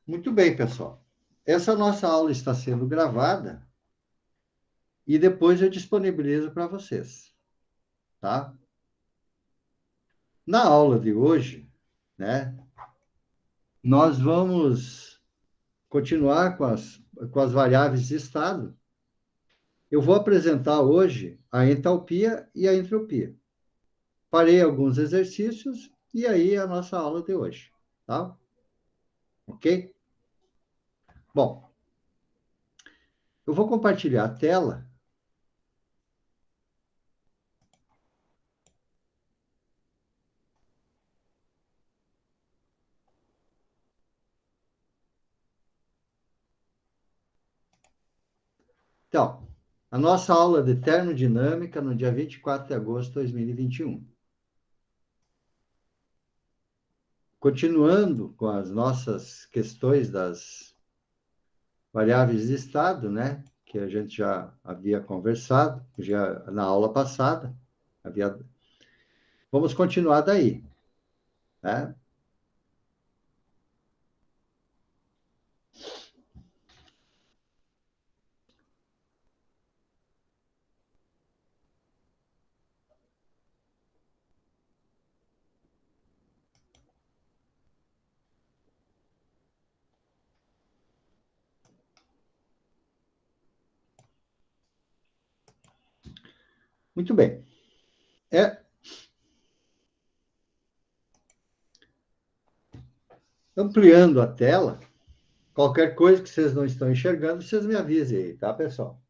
Muito bem, pessoal. Essa nossa aula está sendo gravada e depois eu disponibilizo para vocês, tá? Na aula de hoje, né, nós vamos continuar com as variáveis de estado. Eu vou apresentar hoje a entalpia e a entropia. Farei alguns exercícios e aí a nossa aula de hoje, tá? Ok? Bom, eu vou compartilhar a tela. Então, a nossa aula de termodinâmica no dia 24 de agosto de 2021. Continuando com as nossas questões das variáveis de estado, né? Que a gente já havia conversado, já na aula passada. Havia... Vamos continuar daí, né? Muito bem. É, ampliando a tela, qualquer coisa que vocês não estão enxergando, vocês me avisem aí, tá, pessoal?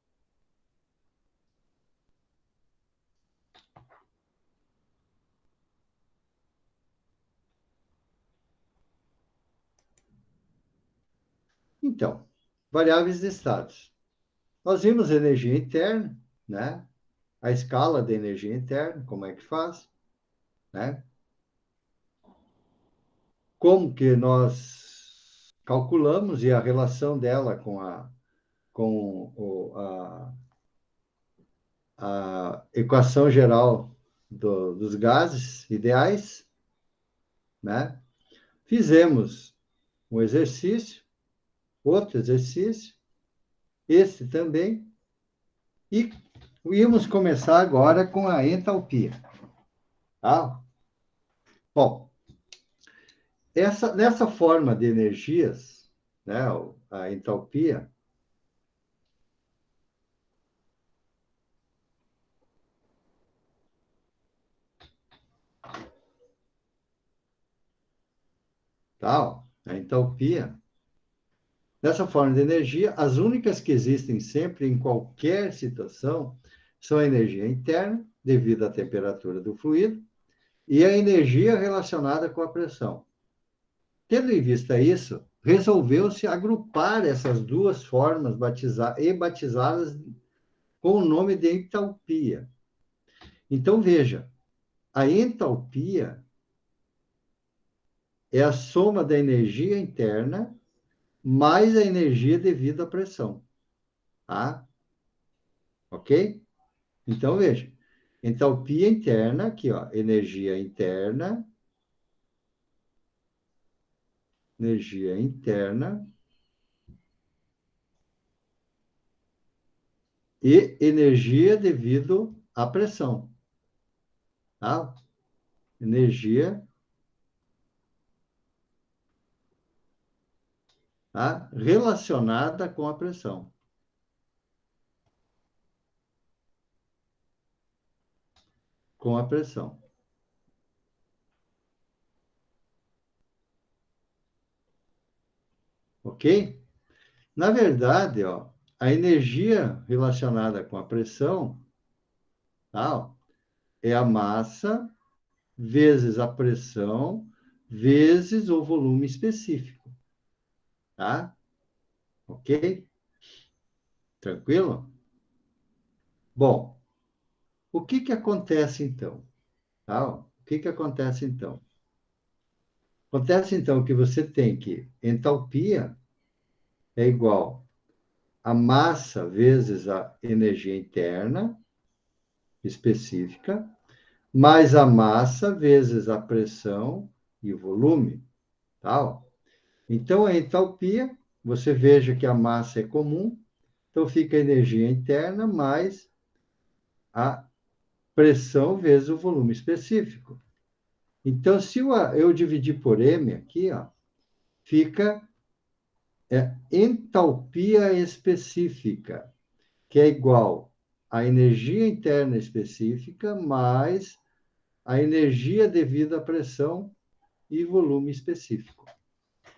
Então, variáveis de estados. Nós vimos energia interna, né? A escala da energia interna, como é que faz, né? Como que nós calculamos e a relação dela com a equação geral dos gases ideais, né? Fizemos um exercício, outro exercício, esse também, e íamos começar agora com a entalpia, tá? Bom, nessa forma de energias, né, a entalpia, tá? A entalpia, nessa forma de energia, as únicas que existem sempre em qualquer situação são a energia interna, devido à temperatura do fluido, e a energia relacionada com a pressão. Tendo em vista isso, resolveu-se agrupar essas duas formas batizá-las com o nome de entalpia. Então, veja, a entalpia é a soma da energia interna mais a energia devido à pressão, tá? Ok? Então, veja, entalpia interna, aqui, ó, energia interna e energia devido à pressão, tá? Energia, tá? Relacionada com a pressão, com a pressão, ok? Na verdade, ó, a energia relacionada com a pressão, tá? Ó, é a massa vezes a pressão vezes o volume específico, tá? Ok? Tranquilo? Bom, o que que acontece então? Tá? O que que acontece então? Acontece então que você tem que entalpia é igual a massa vezes a energia interna específica, mais a massa vezes a pressão e o volume, tal. Então, a entalpia, você veja que a massa é comum, então fica a energia interna mais a pressão vezes o volume específico. Então, se eu dividir por M aqui, ó, fica entalpia específica, que é igual à energia interna específica mais a energia devida à pressão e volume específico.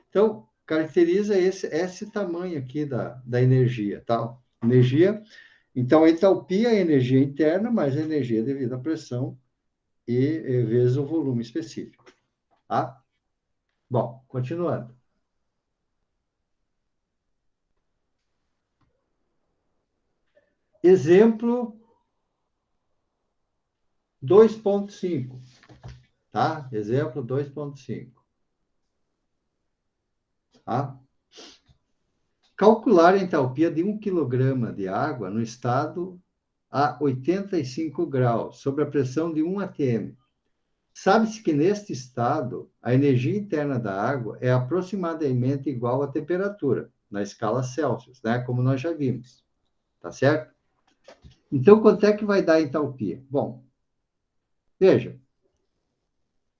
Então, caracteriza esse tamanho aqui da energia, tá? Energia, então, a entalpia é a energia interna mais a energia devida à pressão e vezes o volume específico, tá? Bom, continuando. Exemplo 2.5, tá? Exemplo 2.5, tá? Calcular a entalpia de 1 kg de água no estado a 85 graus, sob a pressão de 1 atm. Sabe-se que neste estado, a energia interna da água é aproximadamente igual à temperatura, na escala Celsius, né? Como nós já vimos, tá certo? Então, quanto é que vai dar a entalpia? Bom, veja,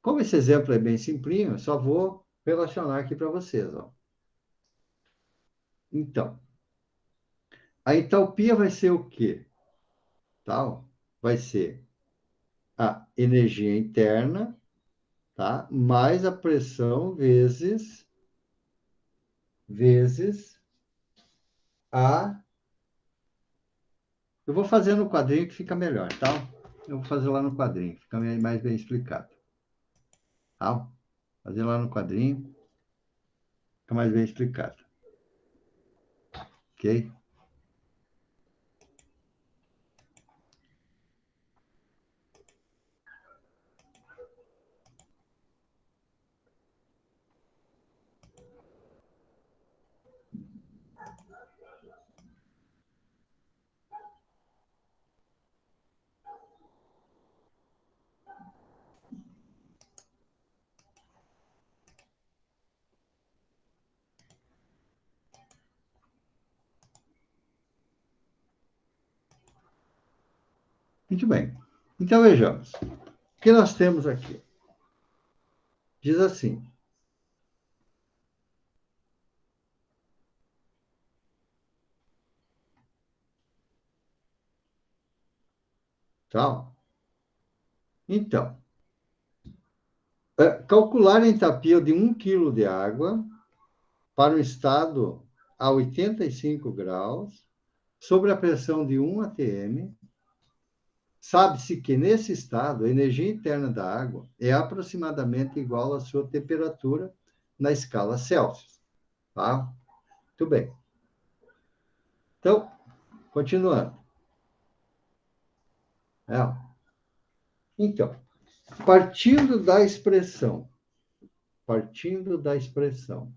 como esse exemplo é bem simplinho, eu só vou relacionar aqui para vocês, ó. Então, a entalpia vai ser o quê? Tal? Vai ser a energia interna, tá? Mais a pressão vezes a. Eu vou fazer no quadrinho que fica melhor, tá? Eu vou fazer lá no quadrinho, fica mais bem explicado, tá? Fazer lá no quadrinho, fica mais bem explicado, ok? Muito bem. Então vejamos. O que nós temos aqui? Diz assim, tá? Então, calcular a entalpia de 1 kg de água para o estado a 85 graus, sob a pressão de 1 atm. Sabe-se que, nesse estado, a energia interna da água é aproximadamente igual à sua temperatura na escala Celsius, tá? Muito bem. Então, continuando. É. Então, partindo da expressão, partindo da expressão,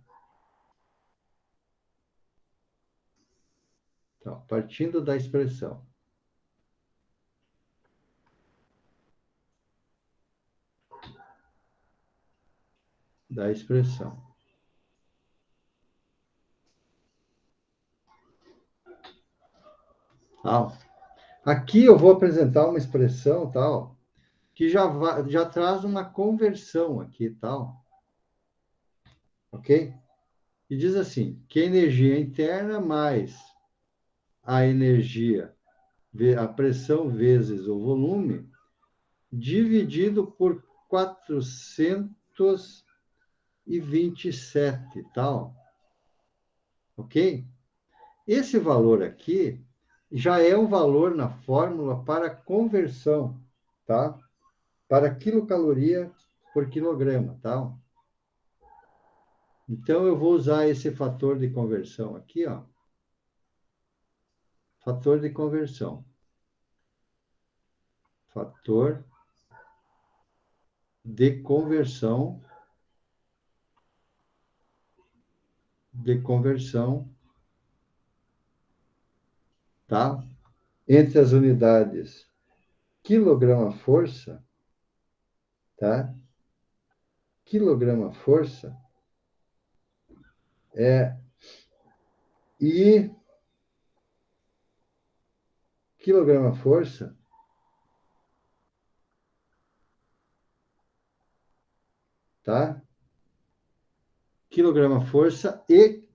então, partindo da expressão, da expressão. Tá? Aqui eu vou apresentar uma expressão tal que já traz uma conversão aqui tal, ok? E diz assim, que a energia interna mais a energia, a pressão vezes o volume, dividido por 427, tal, ok? Esse valor aqui já é um valor na fórmula para conversão, tá? Para quilocaloria por quilograma, tá? Então, eu vou usar esse fator de conversão aqui, ó. Fator de conversão. Fator de conversão. De conversão, tá? Entre as unidades quilograma-força, tá? Quilograma-força E quilograma-força, tá? Quilograma-força e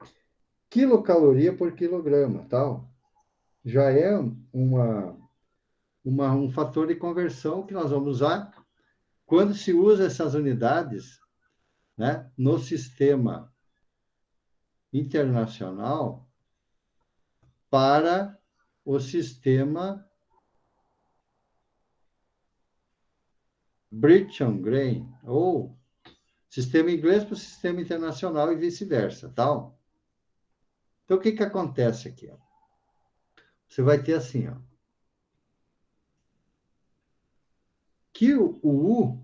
quilocaloria por quilograma, tal. Já é um fator de conversão que nós vamos usar quando se usa essas unidades, né, no sistema internacional para o sistema British Grain, ou sistema inglês para o sistema internacional e vice-versa, tal. Então, o que acontece aqui? Ó? Você vai ter assim, ó, que o U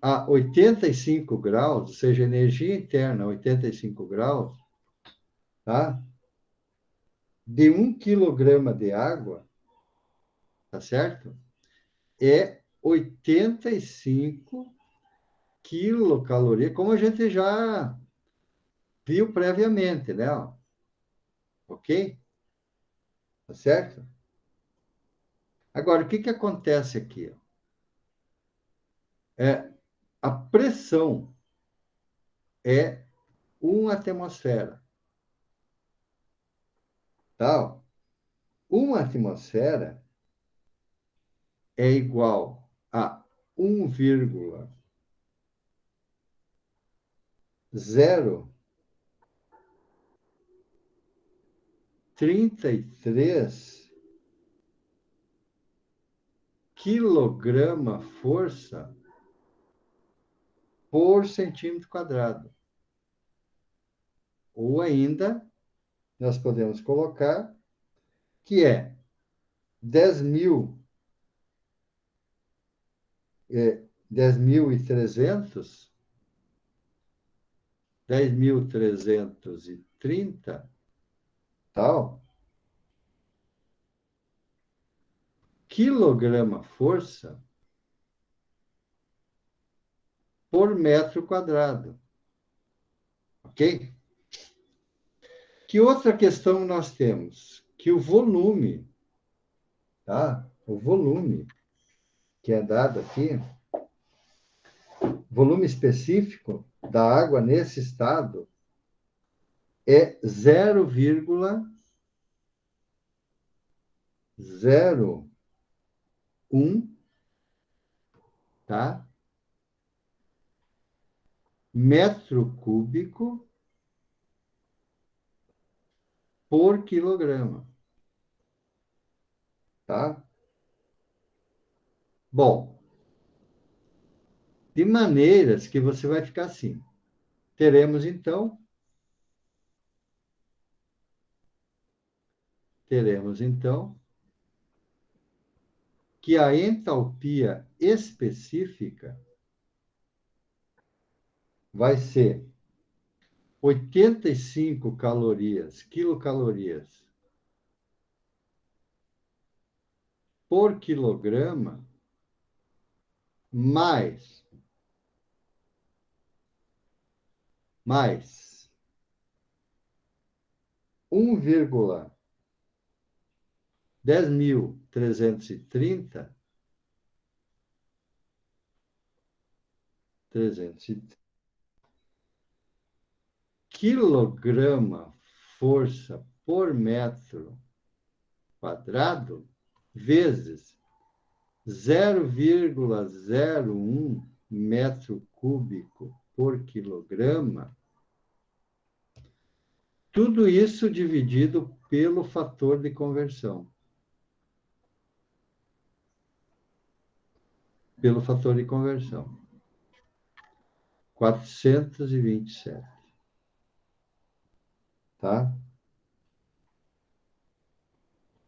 a 85 graus, ou seja, energia interna a 85 graus, tá? De 1 quilograma de água, tá certo? É 85 quilocalorias, como a gente já viu previamente, né? Ok? Tá certo? Agora, o que acontece aqui? A pressão é 1 atmosfera, tá? 1 atmosfera é igual a 1,033 quilograma força por centímetro quadrado. Ou ainda, nós podemos colocar que é 10.000, 10.300, 10.330, tal, quilograma força por metro quadrado. Ok? Que outra questão nós temos? Que o volume, tá? O volume que é dado aqui, volume específico da água nesse estado é 0,01, tá? Metro cúbico por quilograma, tá? Bom, de maneiras que você vai ficar assim. Teremos então que a entalpia específica vai ser 85 quilocalorias por quilograma, mais 1,10.330 quilograma força por metro quadrado, vezes 0,01 metro cúbico por quilograma, tudo isso dividido pelo fator de conversão. Pelo fator de conversão. 427. Tá?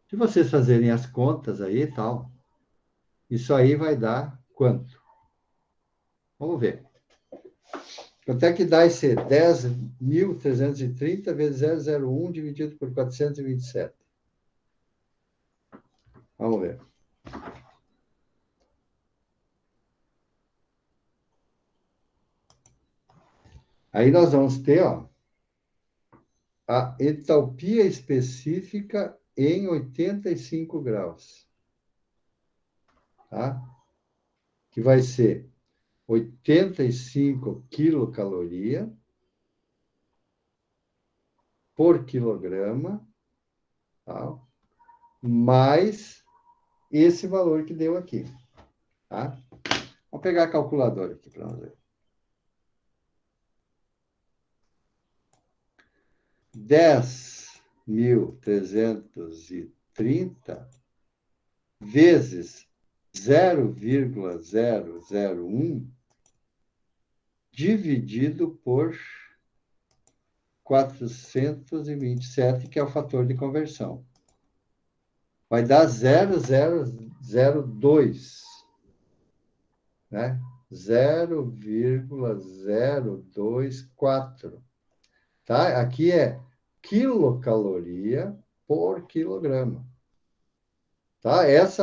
Se vocês fazerem as contas aí e tal, isso aí vai dar quanto? Vamos ver. Quanto é que dá esse 10.330 vezes 0,01 dividido por 427? Vamos ver. Aí nós vamos ter, ó, a entalpia específica em 85 graus. Tá? Que vai ser 85 quilocaloria por quilograma, tá? Mais esse valor que deu aqui. Tá? Vamos pegar a calculadora aqui para nós ver. 10.330 vezes 0,001 dividido por 427, que é o fator de conversão. Vai dar 0,002, né? 0,024. Tá? Aqui é quilocaloria por quilograma. Tá? Esse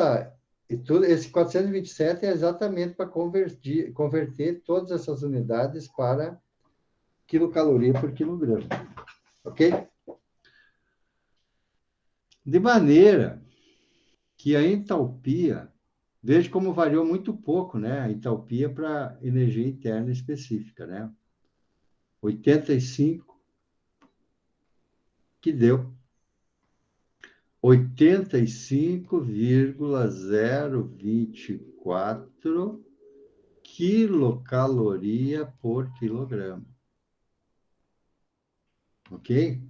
427 é exatamente para converter todas essas unidades para quilocaloria por quilograma. Ok? De maneira que a entalpia, veja como variou muito pouco, né? A entalpia para energia interna específica, né? 85, que deu 85,024 quilocaloria por quilograma. Ok?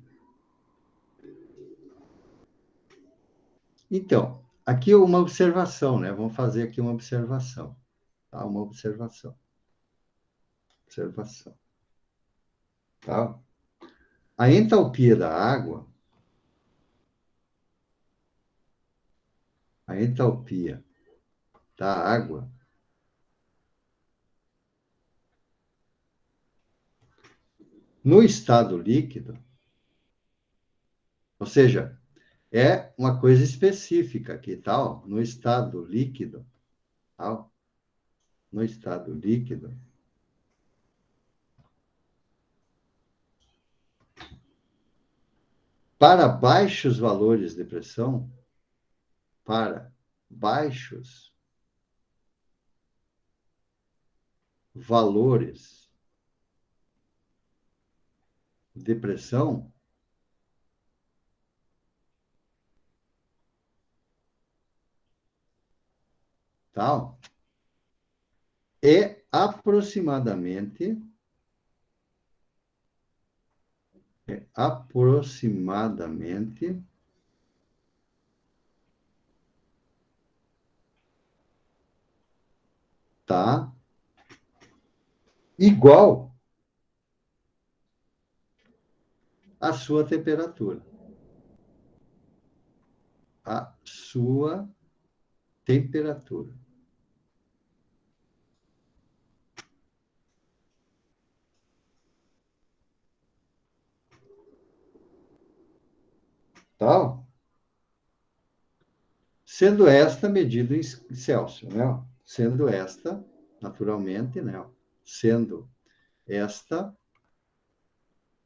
Então, aqui uma observação, né? Vamos fazer aqui uma observação. Tá? Uma observação. Observação. Tá? A entalpia da água, a entalpia da água no estado líquido, ou seja, é uma coisa específica aqui, tal, no estado líquido, tal, no estado líquido, para baixos valores de pressão, para baixos valores de pressão, tal, é aproximadamente tá igual à sua temperatura. A sua temperatura. Tá? Sendo esta medida em Celsius, né? Sendo esta, naturalmente, né? Sendo esta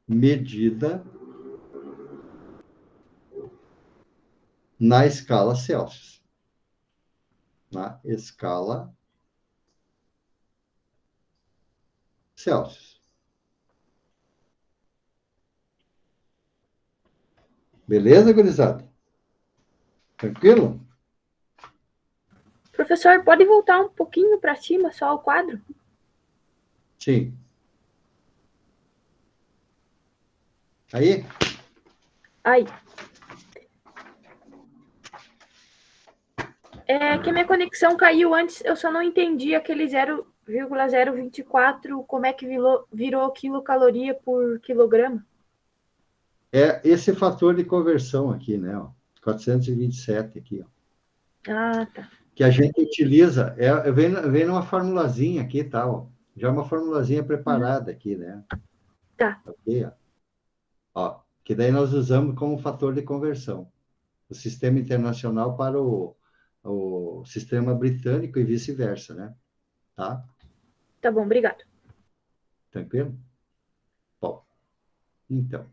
medida na escala Celsius. Na escala Celsius. Beleza, gurizada? Tranquilo? Professor, pode voltar um pouquinho para cima, só o quadro? Sim. Aí? Aí. É que a minha conexão caiu antes, eu só não entendi aquele 0,024, como é que virou quilocaloria por quilograma. É esse fator de conversão aqui, né? Ó, 427 aqui, ó. Ah, tá. Que a gente utiliza, vem numa formulazinha aqui, tal, já uma formulazinha preparada aqui, né? Tá. Aqui, ó, que daí nós usamos como fator de conversão. O sistema internacional para o sistema britânico e vice-versa, né? Tá? Tá bom, obrigado. Tranquilo? Bom, então.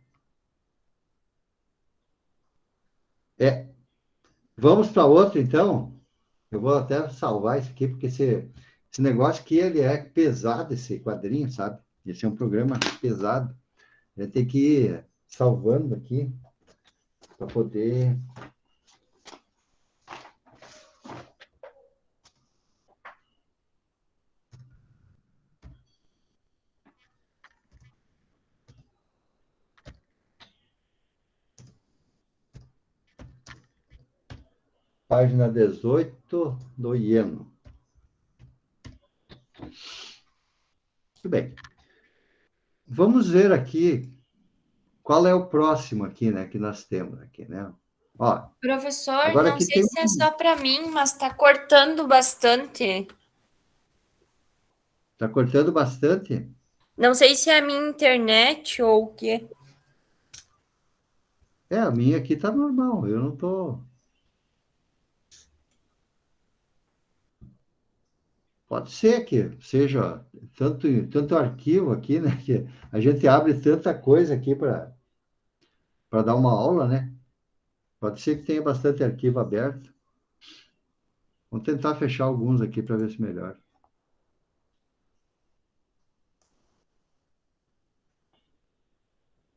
É, vamos para outro, então. Eu vou até salvar isso aqui, porque esse negócio aqui, ele é pesado, esse quadrinho, sabe? Esse é um programa pesado. A gente tem que ir salvando aqui para poder... Página 18 do Ieno. Tudo bem. Vamos ver aqui qual é o próximo aqui, né, que nós temos aqui, né? Ó, Professor, agora não aqui sei tem se é só para mim, mas está cortando bastante. tá cortando bastante. Não sei se é a minha internet ou o quê. É, a minha aqui tá normal, eu não tô. Pode ser que seja tanto arquivo aqui, né, que a gente abre tanta coisa aqui para dar uma aula, né? Pode ser que tenha bastante arquivo aberto. Vamos tentar fechar alguns aqui para ver se melhora.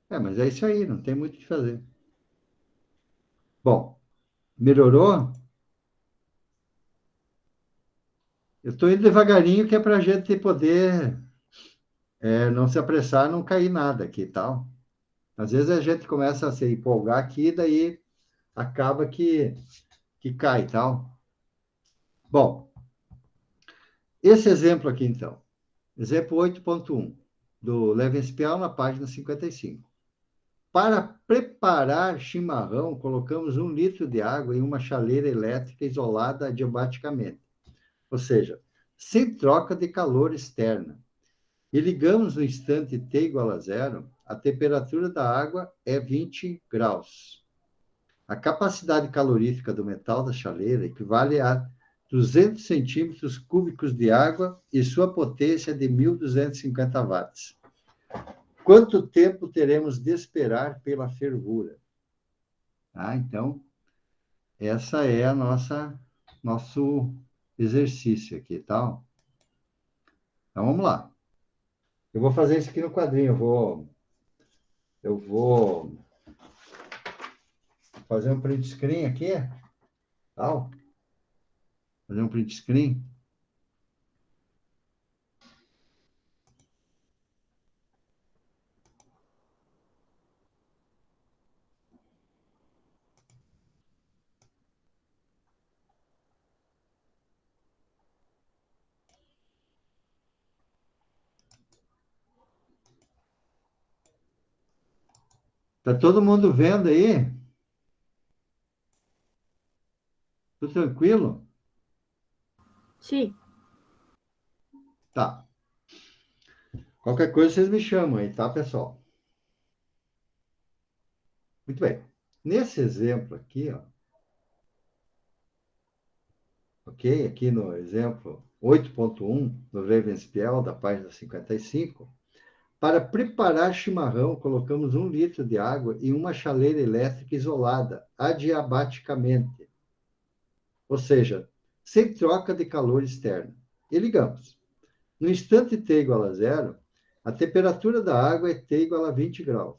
É, mas é isso aí, não tem muito o que fazer. Bom, melhorou? Eu estou indo devagarinho, que é para a gente poder não se apressar, não cair nada aqui e tal. Às vezes a gente começa a se empolgar aqui, daí acaba que cai e tal. Bom, esse exemplo aqui, então. Exemplo 8.1, do Levenspiel, na página 55. Para preparar chimarrão, colocamos 1 litro de água em uma chaleira elétrica isolada adiabaticamente, ou seja, sem troca de calor externa. E ligamos no instante T igual a zero, a temperatura da água é 20 graus. A capacidade calorífica do metal da chaleira equivale a 200 centímetros cúbicos de água e sua potência é de 1.250 watts. Quanto tempo teremos de esperar pela fervura? Então, essa é a nosso exercício aqui, tá? Então, vamos lá. Eu vou fazer isso aqui no quadrinho. Eu vou fazer um print screen aqui, tal. Fazer um print screen. Tá todo mundo vendo aí? Tudo tranquilo? Sim. Tá. Qualquer coisa vocês me chamam aí, tá, pessoal? Muito bem. Nesse exemplo aqui, ó, ok? Aqui no exemplo 8.1 do Ravenspiel, da página 55, para preparar chimarrão, colocamos 1 litro de água em uma chaleira elétrica isolada, adiabaticamente, ou seja, sem troca de calor externo. E ligamos. No instante T igual a zero, a temperatura da água é T igual a 20 graus.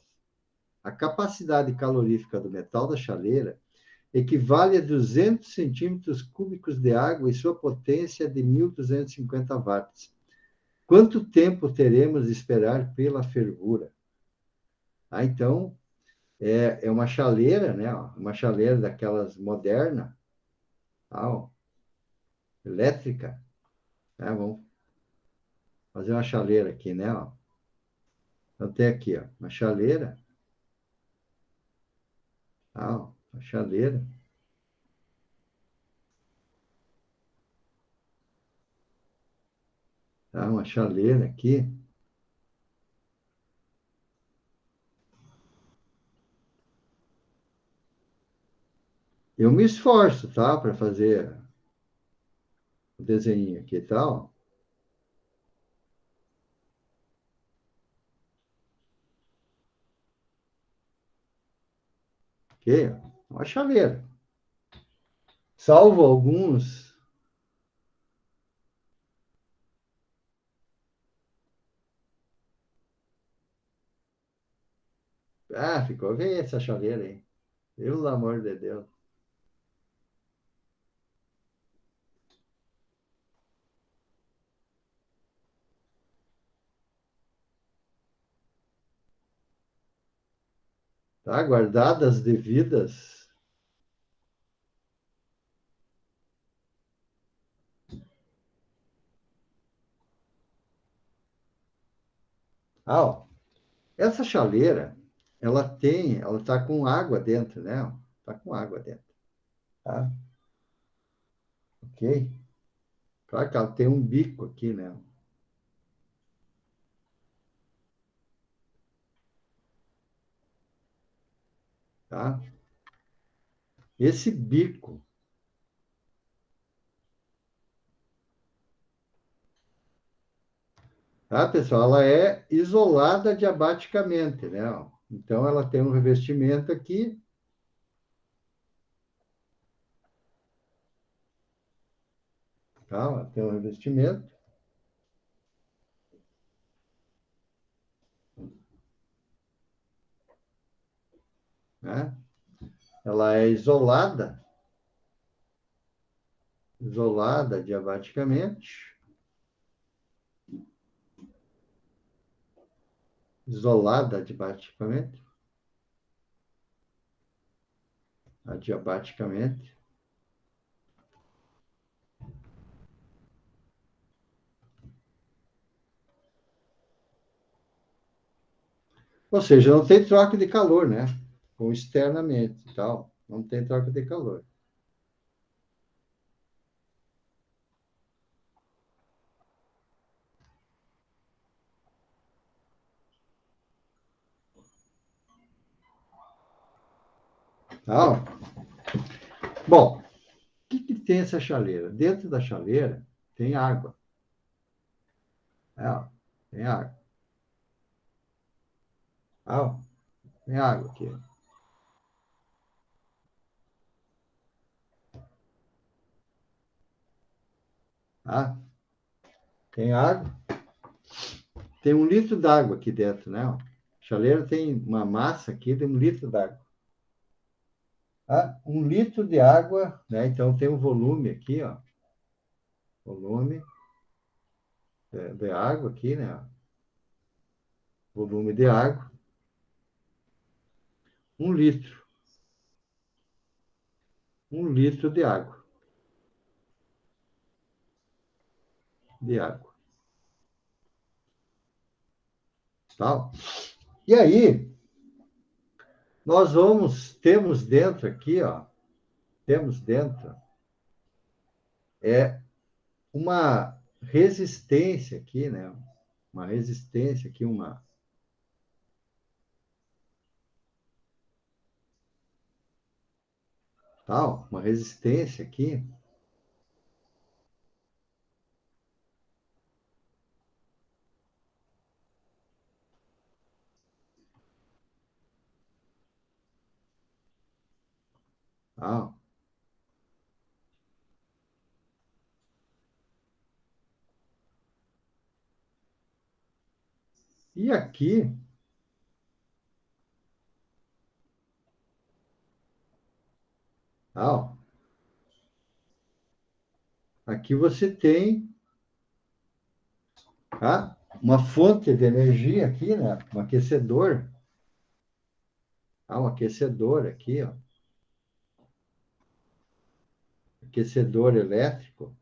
A capacidade calorífica do metal da chaleira equivale a 200 centímetros cúbicos de água e sua potência é de 1.250 watts. Quanto tempo teremos de esperar pela fervura? Então, é uma chaleira, né? Uma chaleira daquelas modernas, tá? Elétrica. Né? Vamos fazer uma chaleira aqui, né? Então, tem aqui, ó, uma chaleira. Tá? Uma chaleira. Tá? Uma chaleira aqui. Eu me esforço, tá? Para fazer o desenho aqui e tal. Ok? Uma chaleira. Salvo alguns. Ah, ficou bem essa chaleira aí. Pelo amor de Deus. Tá? Guardadas devidas. Ah, ó, essa chaleira, ela está com água dentro, né? Está com água dentro, tá? Ok? Claro que ela tem um bico aqui, né? Tá? Esse bico, tá, pessoal? Ela é isolada diabaticamente, né? Ó. Então, ela tem um revestimento aqui, tá? Ela tem um revestimento, né? Ela é isolada diabaticamente, isolada diabaticamente, adiabaticamente. Ou seja, não tem troca de calor, né? Com externamente e tal. Não tem troca de calor. Tá? Bom, o que tem essa chaleira? Dentro da chaleira tem água. É, tem água. Tá? Tem água aqui. Tá? Tem água. Tem 1 litro d'água aqui dentro, né? A chaleira tem uma massa aqui de 1 litro d'água. Tá? 1 litro de água, né? Então tem um volume aqui, ó. Volume de água aqui, né? Volume de água. 1 litro. 1 litro de água. De água. Tá? E aí, temos dentro aqui, ó, temos dentro uma resistência aqui, né? Uma resistência aqui, tal, uma resistência aqui, tal. E aqui, tal, aqui você tem, tá? Uma fonte de energia aqui, né? Um aquecedor, tá? Um aquecedor aqui, ó. Aquecedor elétrico,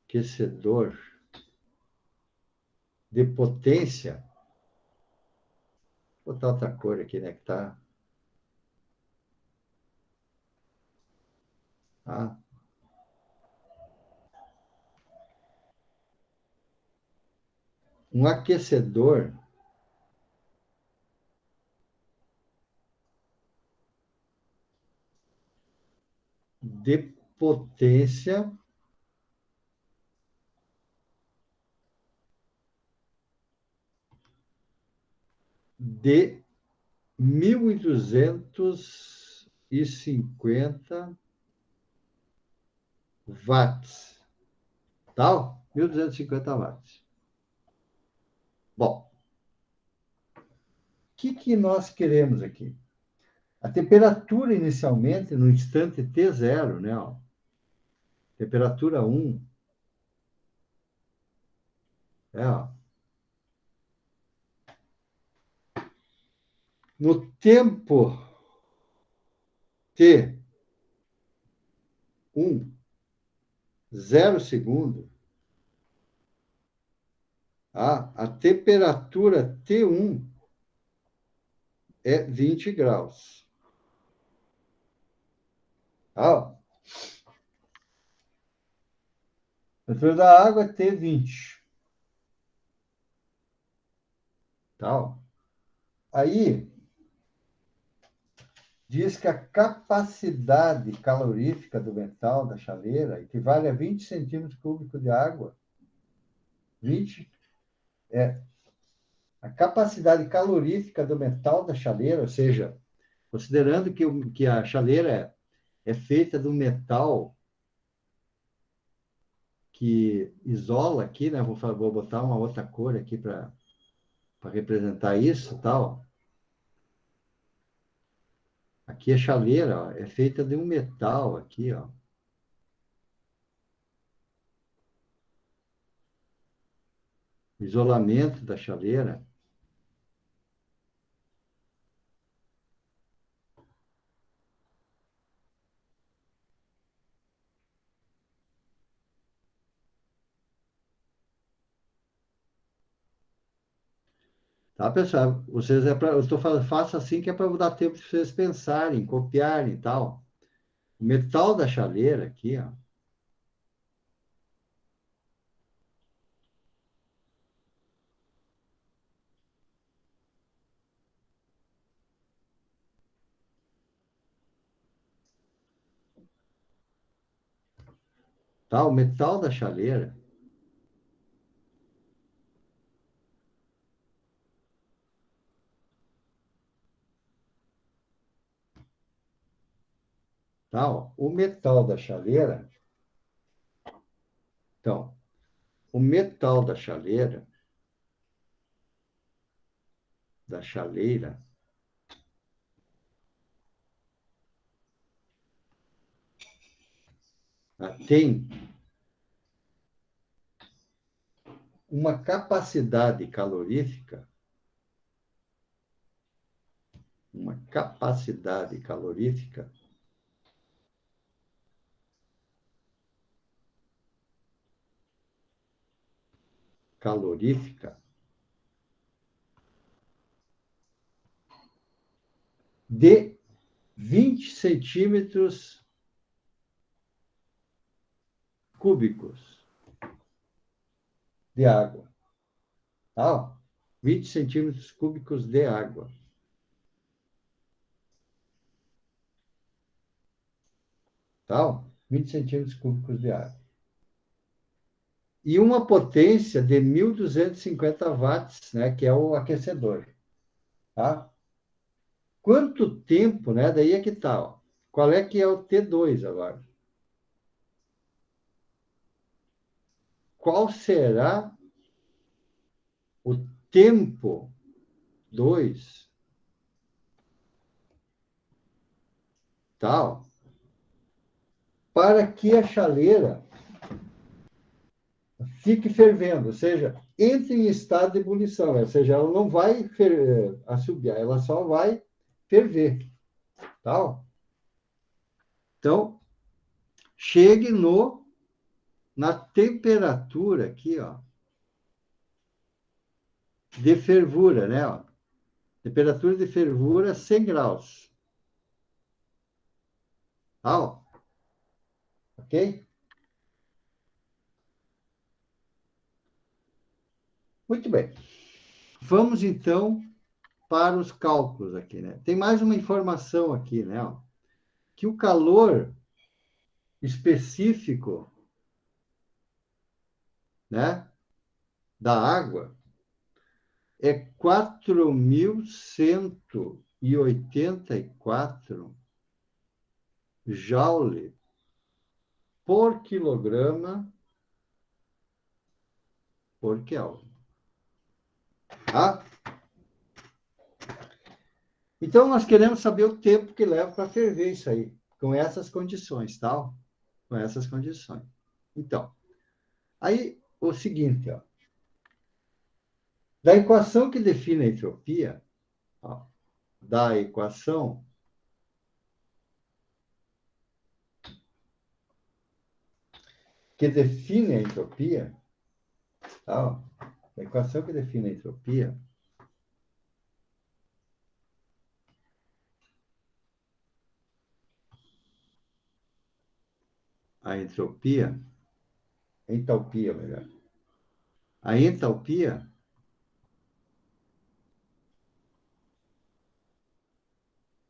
aquecedor de potência. Vou botar outra cor aqui, né? Que tá? Um aquecedor de potência de 1.250 watts. Tá? 1.250 watts. Bom, o que nós queremos aqui? A temperatura inicialmente, no instante T0, né? Ó, temperatura 1, ó, no tempo T1, 0 segundo, a temperatura T1 é 20 graus. Tá? A temperatura da água é T20. Tá? Aí, diz que a capacidade calorífica do metal da chaleira equivale a 20 centímetros cúbicos de água. 20 é a capacidade calorífica do metal da chaleira, ou seja, considerando que a chaleira é feita de um metal que isola aqui, né? Vou botar uma outra cor aqui para representar isso, tal. Aqui a chaleira, ó, é feita de um metal aqui, ó. O isolamento da chaleira. Tá, pessoal? Vocês eu estou falando, faço assim que é para dar tempo de vocês pensarem, copiarem e tal. O metal da chaleira aqui, ó. Tá? O metal da chaleira, tá? Ó, o metal da chaleira, então, o metal da chaleira, tem uma capacidade calorífica, uma capacidade calorífica calorífica de 20 centímetros cúbicos de água. Tá? 20 centímetros cúbicos de água. Tá? 20 centímetros cúbicos de água. E uma potência de 1.250 watts, né, que é o aquecedor. Tá? Quanto tempo, né? Daí é que tá, ó. Qual é que é o T2 agora? Qual será o tempo 2, tal, para que a chaleira fique fervendo, ou seja, entre em estado de ebulição, ou seja, ela não vai assobiar, ela só vai ferver, tal. Então, chegue na temperatura aqui, ó, de fervura, né? Ó, temperatura de fervura 100 graus. Tal. Ok? Muito bem. Vamos, então, para os cálculos aqui, né? Tem mais uma informação aqui, né? Ó, que o calor específico, né, da água é 4.100 2.884 joule por quilograma por Kelvin. Tá? Então, nós queremos saber o tempo que leva para ferver isso aí, com essas condições, tá? Com essas condições. Então, aí, o seguinte, ó. Da equação que define a entropia, ó, da equação que define a entropia, tá? Ó, a equação que define a entalpia, melhor. A entalpia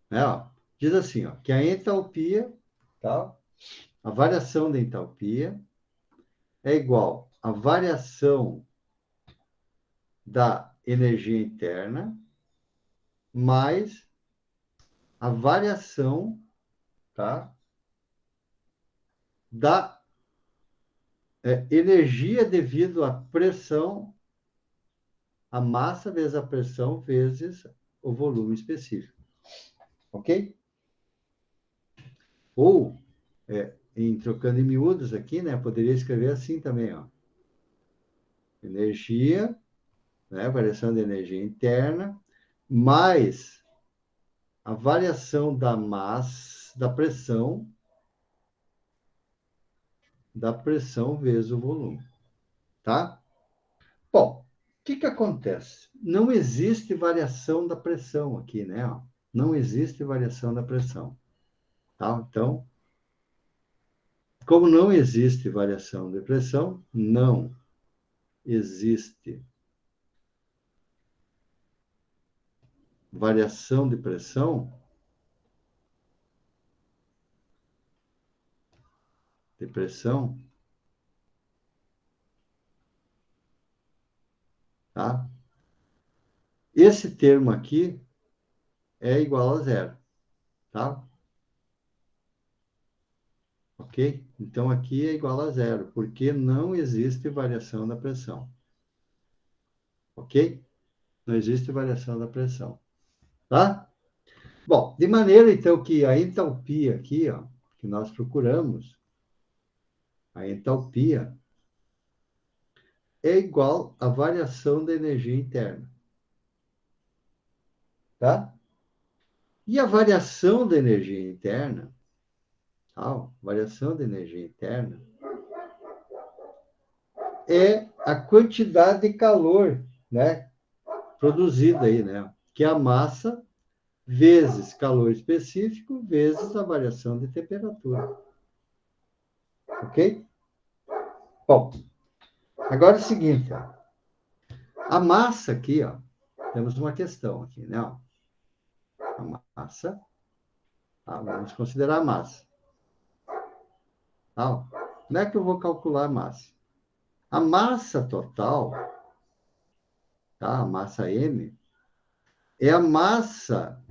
né, ó, diz assim, ó, que a entalpia, tá? A variação da entalpia é igual à variação da energia interna mais a variação, tá? Da energia devido à pressão, a massa vezes a pressão vezes o volume específico. Ok? Ou, em trocando em miúdos aqui, né? Poderia escrever assim também, ó. Energia, né? Variação da energia interna, mais a variação da massa, da pressão vezes o volume, tá? Bom, o que acontece? Não existe variação da pressão aqui, né? Não existe variação da pressão, tá? Então, como não existe variação de pressão, não existe variação de pressão, tá? Esse termo aqui é igual a zero, tá? Ok? Então, aqui é igual a zero, porque não existe variação da pressão. Ok? Não existe variação da pressão. Tá? Bom, de maneira, então, que a entalpia aqui, ó, que nós procuramos, a entalpia é igual à variação da energia interna. Tá? E a variação da energia interna, variação da energia interna, é a quantidade de calor, né, produzida aí, né, que é a massa vezes calor específico vezes a variação de temperatura. Ok? Bom, agora é o seguinte, ó, a massa aqui, ó, temos uma questão aqui, né? Ó, a massa, vamos considerar a massa. Tá? Como é que eu vou calcular a massa? A massa total, tá? A massa M, é a massa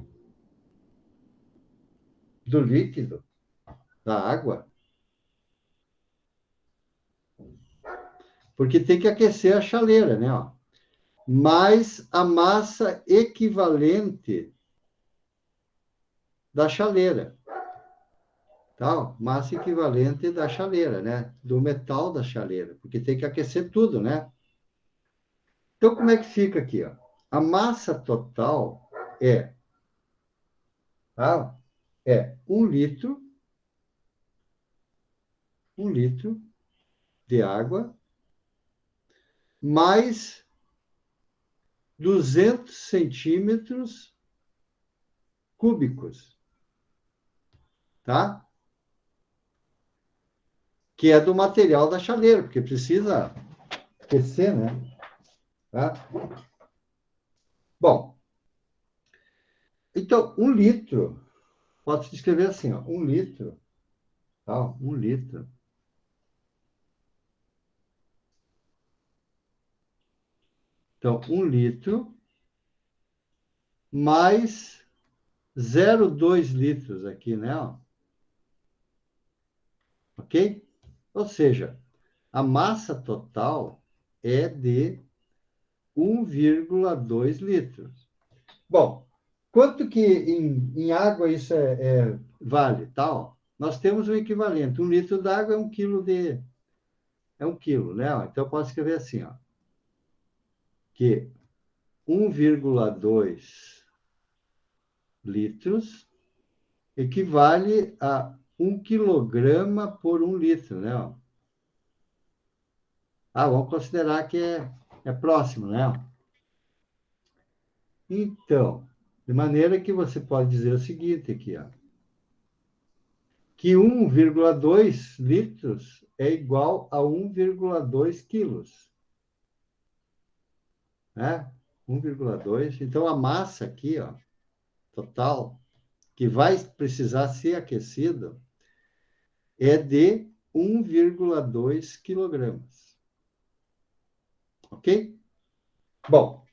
do líquido, da água, porque tem que aquecer a chaleira, né? Ó, mais a massa equivalente da chaleira. Tá? Massa equivalente da chaleira, né? Do metal da chaleira, porque tem que aquecer tudo, né? Então, como é que fica aqui, ó? A massa total é, tá? É 1 litro de água mais 200 centímetros cúbicos, tá? Que é do material da chaleira, porque precisa aquecer, né? Tá? Bom, então, 1 litro, pode se escrever assim, ó, 1 litro, tá? 1 litro. Então, 1 litro mais 0,2 litros aqui, né? Ó. Ok? Ou seja, a massa total é de 1,2 litros. Bom, quanto que em água isso vale, tal? Nós temos um equivalente. 1 litro d'água é 1 quilo é 1 quilo, né? Então, eu posso escrever assim, ó, que 1,2 litros equivale a 1 quilograma por 1 litro, né? Vamos considerar que é próximo, né? Então, de maneira que você pode dizer o seguinte aqui, ó, que 1,2 litros é igual a 1,2 quilos, né? 1,2. Então, a massa aqui, ó, total, que vai precisar ser aquecido, é de 1,2 quilogramas. Ok? Bom,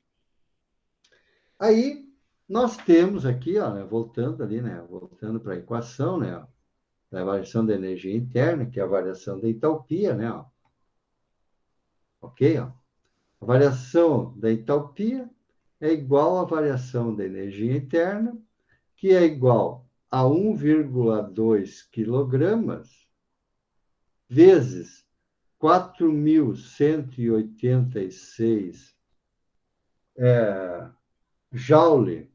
aí nós temos aqui, ó, né, voltando ali, né, voltando para a equação, né, da variação da energia interna, que é a variação da entalpia, né, ó. Ok? Ó. A variação da entalpia é igual à variação da energia interna, que é igual a 1,2 quilogramas vezes 4.186 joule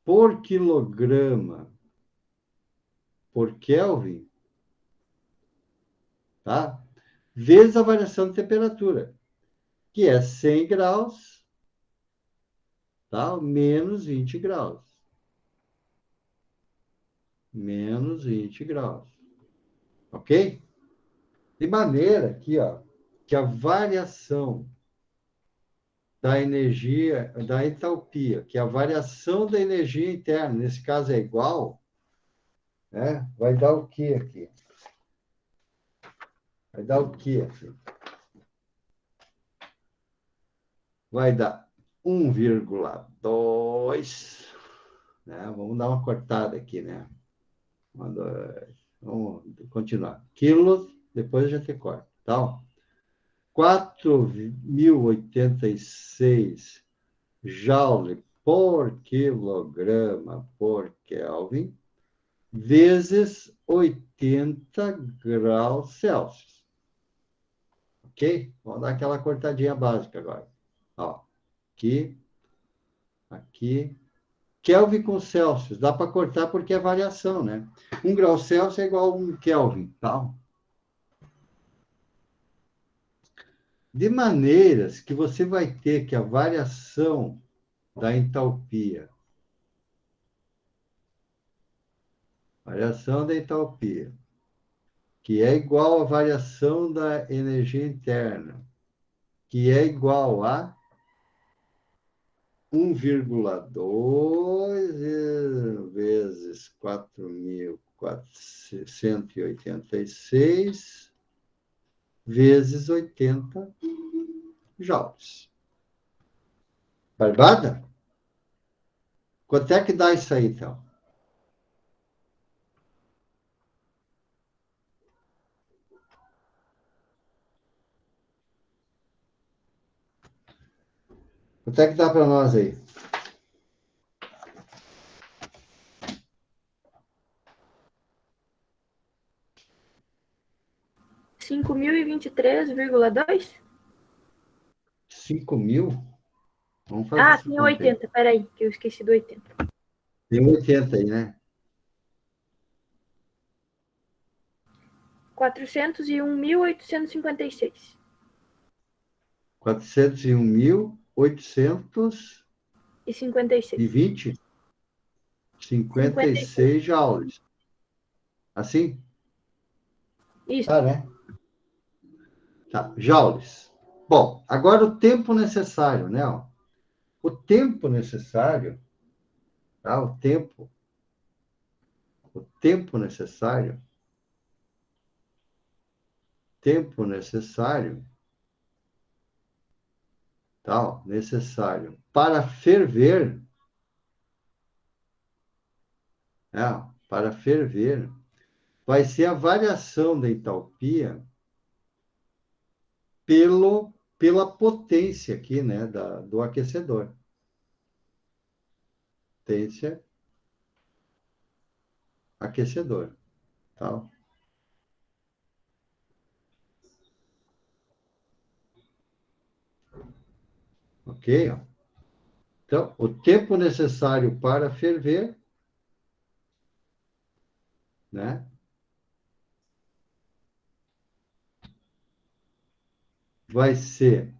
por quilograma por Kelvin, tá? Vezes a variação de temperatura, que é 100 graus, tá? Menos 20 graus. Menos 20 graus. Ok? De maneira que, ó, que a variação da energia, da entalpia, que a variação da energia interna, nesse caso é igual, né? Vai dar o quê aqui? Vai dar o quê aqui? Vai dar 1,2, né? Vamos dar uma cortada aqui, né? Vamos continuar. Quilos, depois a gente corta, tá? 4.086 joule por quilograma por Kelvin, vezes 80 graus Celsius. Ok? Vamos dar aquela cortadinha básica agora. Ó, aqui, aqui. Kelvin com Celsius. Dá para cortar porque é variação, né? 1 grau Celsius é igual a 1 Kelvin, tá? De maneiras que você vai ter que a variação da entalpia, que é igual à variação da energia interna, que é igual a 1,2 vezes 4.486 vezes 80 joules. Barbada? Quanto é que dá isso aí, então? Quanto é que dá para nós aí? Cinco mil e 23,2? 5.000? Vamos fazer essa Tem conta aí. 80. Peraí, que eu esqueci do 80. Tem 80 aí, né? 401.856. 401.820? E 56. 56. 56 joules. Assim? Isso. Tá, né? Tá, joules. Bom, agora o tempo necessário, né? Ó. O tempo necessário, tá? O tempo necessário tá? Necessário para ferver para ferver, vai ser a variação da entalpia pela potência aqui, né, do aquecedor. Potência, aquecedor, tá? Ok? Ó. Então, o tempo necessário para ferver, né, vai ser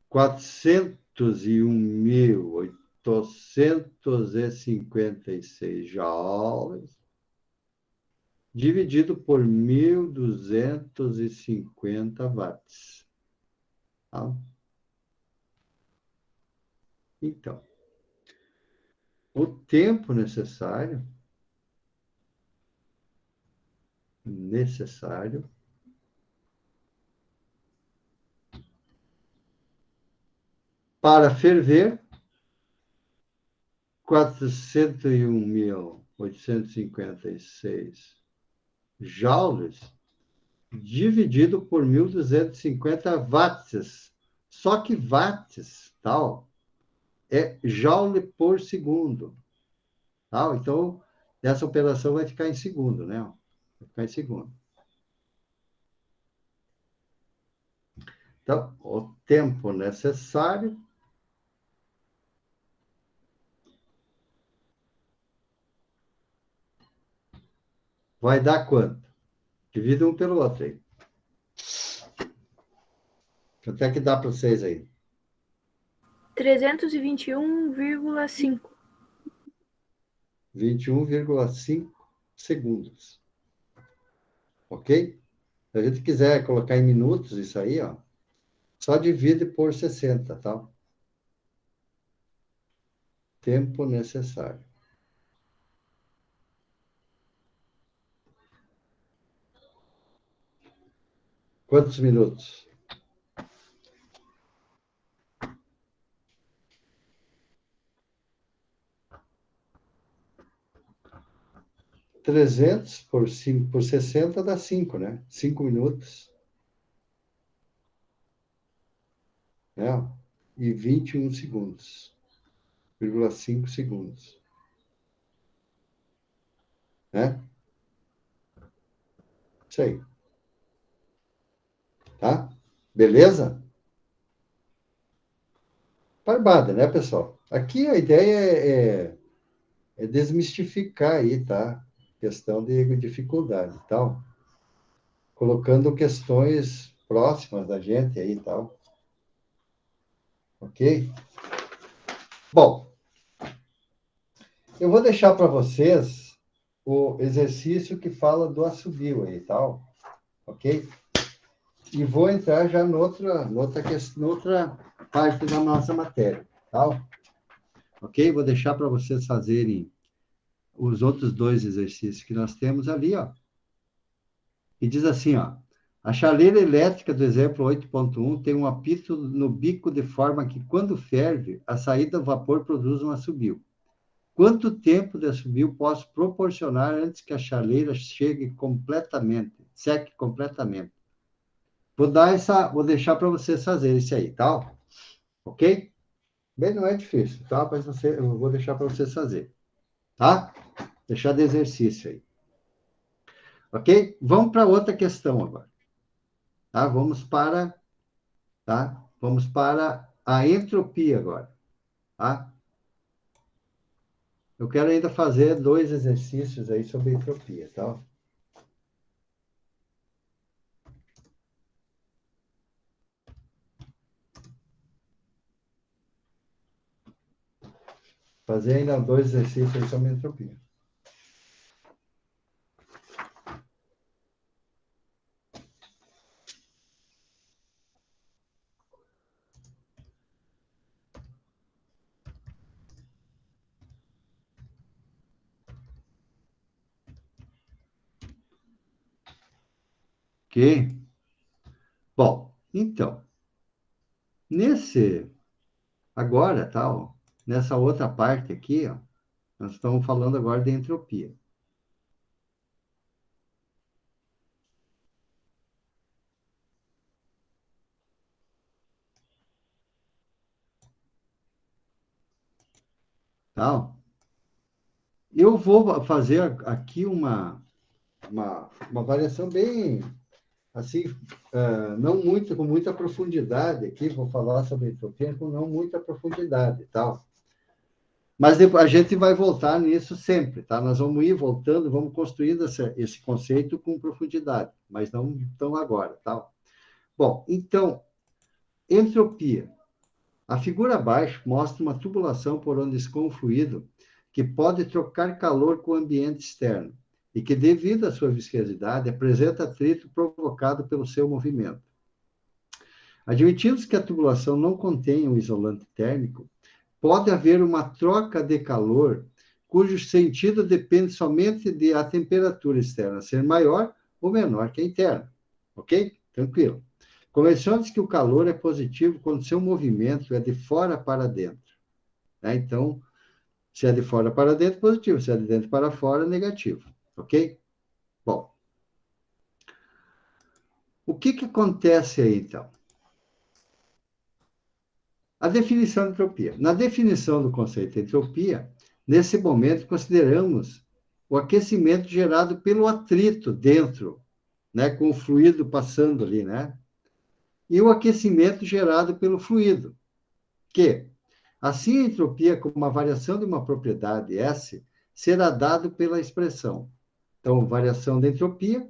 401.856 joules, dividido por 1.250 watts. Tá? Então, o tempo necessário para ferver 401.856 joules dividido por 1.250 watts. Só que watts, tal, é joule por segundo. Tal. Então, essa operação vai ficar em segundo, né? Vai ficar em segundo. Então, o tempo necessário vai dar quanto? Divide um pelo outro aí. Quanto é que dá para vocês aí? 321,5. 21,5 segundos. Ok? Se a gente quiser colocar em minutos isso aí, ó, só divide por 60, tá? Tempo necessário. Quantos minutos? 300 por 5 por 60 dá 5, né? 5 minutos. Né? E 21 segundos. 0,5 segundos. Né? Isso aí. Tá? Beleza? Barbada, né, pessoal? Aqui a ideia é desmistificar aí, tá? Questão de dificuldade e tal. Colocando questões próximas da gente aí e tal. Ok? Bom, eu vou deixar para vocês o exercício que fala do assobio aí e tal. Ok? E vou entrar já noutra parte da nossa matéria. Tá? Ok? Vou deixar para vocês fazerem os outros dois exercícios que nós temos ali, ó. E diz assim, ó. A chaleira elétrica do exemplo 8.1 tem um apito no bico de forma que, quando ferve, a saída do vapor produz um assobio. Quanto tempo de assobio posso proporcionar antes que a chaleira seque completamente? Vou deixar para vocês fazerem isso aí, tá? Ok? Bem, não é difícil, tá? Mas eu vou deixar para vocês fazerem, tá? Deixar de exercício aí. Ok? Vamos para outra questão agora. Tá? Vamos para a entropia agora. Tá? Eu quero ainda fazer dois exercícios aí sobre entropia, tá? Fazer ainda dois exercícios aí sobre entropia. Ok? Bom, então, agora, tá, ó, nessa outra parte aqui, ó, Nós estamos falando agora de entropia. Tá? Eu vou fazer aqui uma variação bem, assim, não muito, com muita profundidade aqui, vou falar sobre entropia com não muita profundidade, tal. Mas a gente vai voltar nisso sempre, tá? Nós vamos ir voltando, vamos construindo esse conceito com profundidade, mas não tão agora, tá? Bom, então, entropia. A figura abaixo mostra uma tubulação por onde escoa um fluido que pode trocar calor com o ambiente externo e que, devido à sua viscosidade, apresenta atrito provocado pelo seu movimento. Admitindo que a tubulação não contém um isolante térmico, pode haver uma troca de calor cujo sentido depende somente de a temperatura externa ser maior ou menor que a interna. Ok? Tranquilo. Convencionamos que o calor é positivo quando seu movimento é de fora para dentro. Né? Então, se é de fora para dentro, positivo. Se é de dentro para fora, negativo. Ok? Bom. O que acontece aí, então? A definição de entropia. Na definição do conceito de entropia, nesse momento, consideramos o aquecimento gerado pelo atrito dentro, né, com o fluido passando ali, né? E o aquecimento gerado pelo fluido, que, assim, a entropia, como uma variação de uma propriedade S, será dado pela expressão. Então, variação da entropia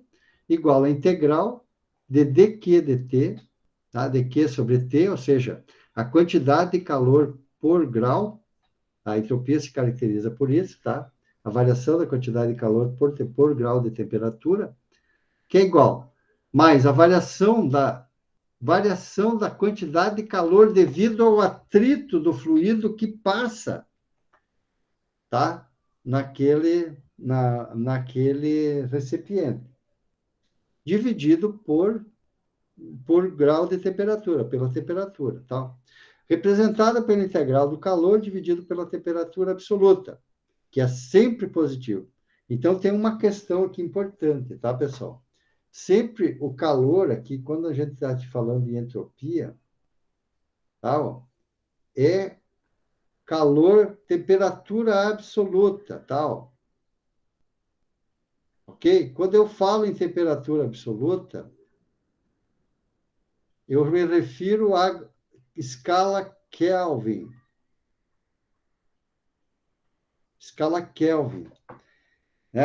igual a integral de dq dt, tá? dq sobre t, ou seja, a quantidade de calor por grau, a entropia se caracteriza por isso, tá? A variação da quantidade de calor por grau de temperatura, que é igual, mais a variação da quantidade de calor devido ao atrito do fluido que passa, tá? Naquele recipiente, dividido por grau de temperatura, pela temperatura, tá? Representada pela integral do calor dividido pela temperatura absoluta, que é sempre positivo. Então, tem uma questão aqui importante, tá, pessoal? Sempre o calor aqui, quando a gente está falando de entropia, tá, ó, é calor, temperatura absoluta, tá, ó. Ok? Quando eu falo em temperatura absoluta, eu me refiro à escala Kelvin. Escala Kelvin. Né?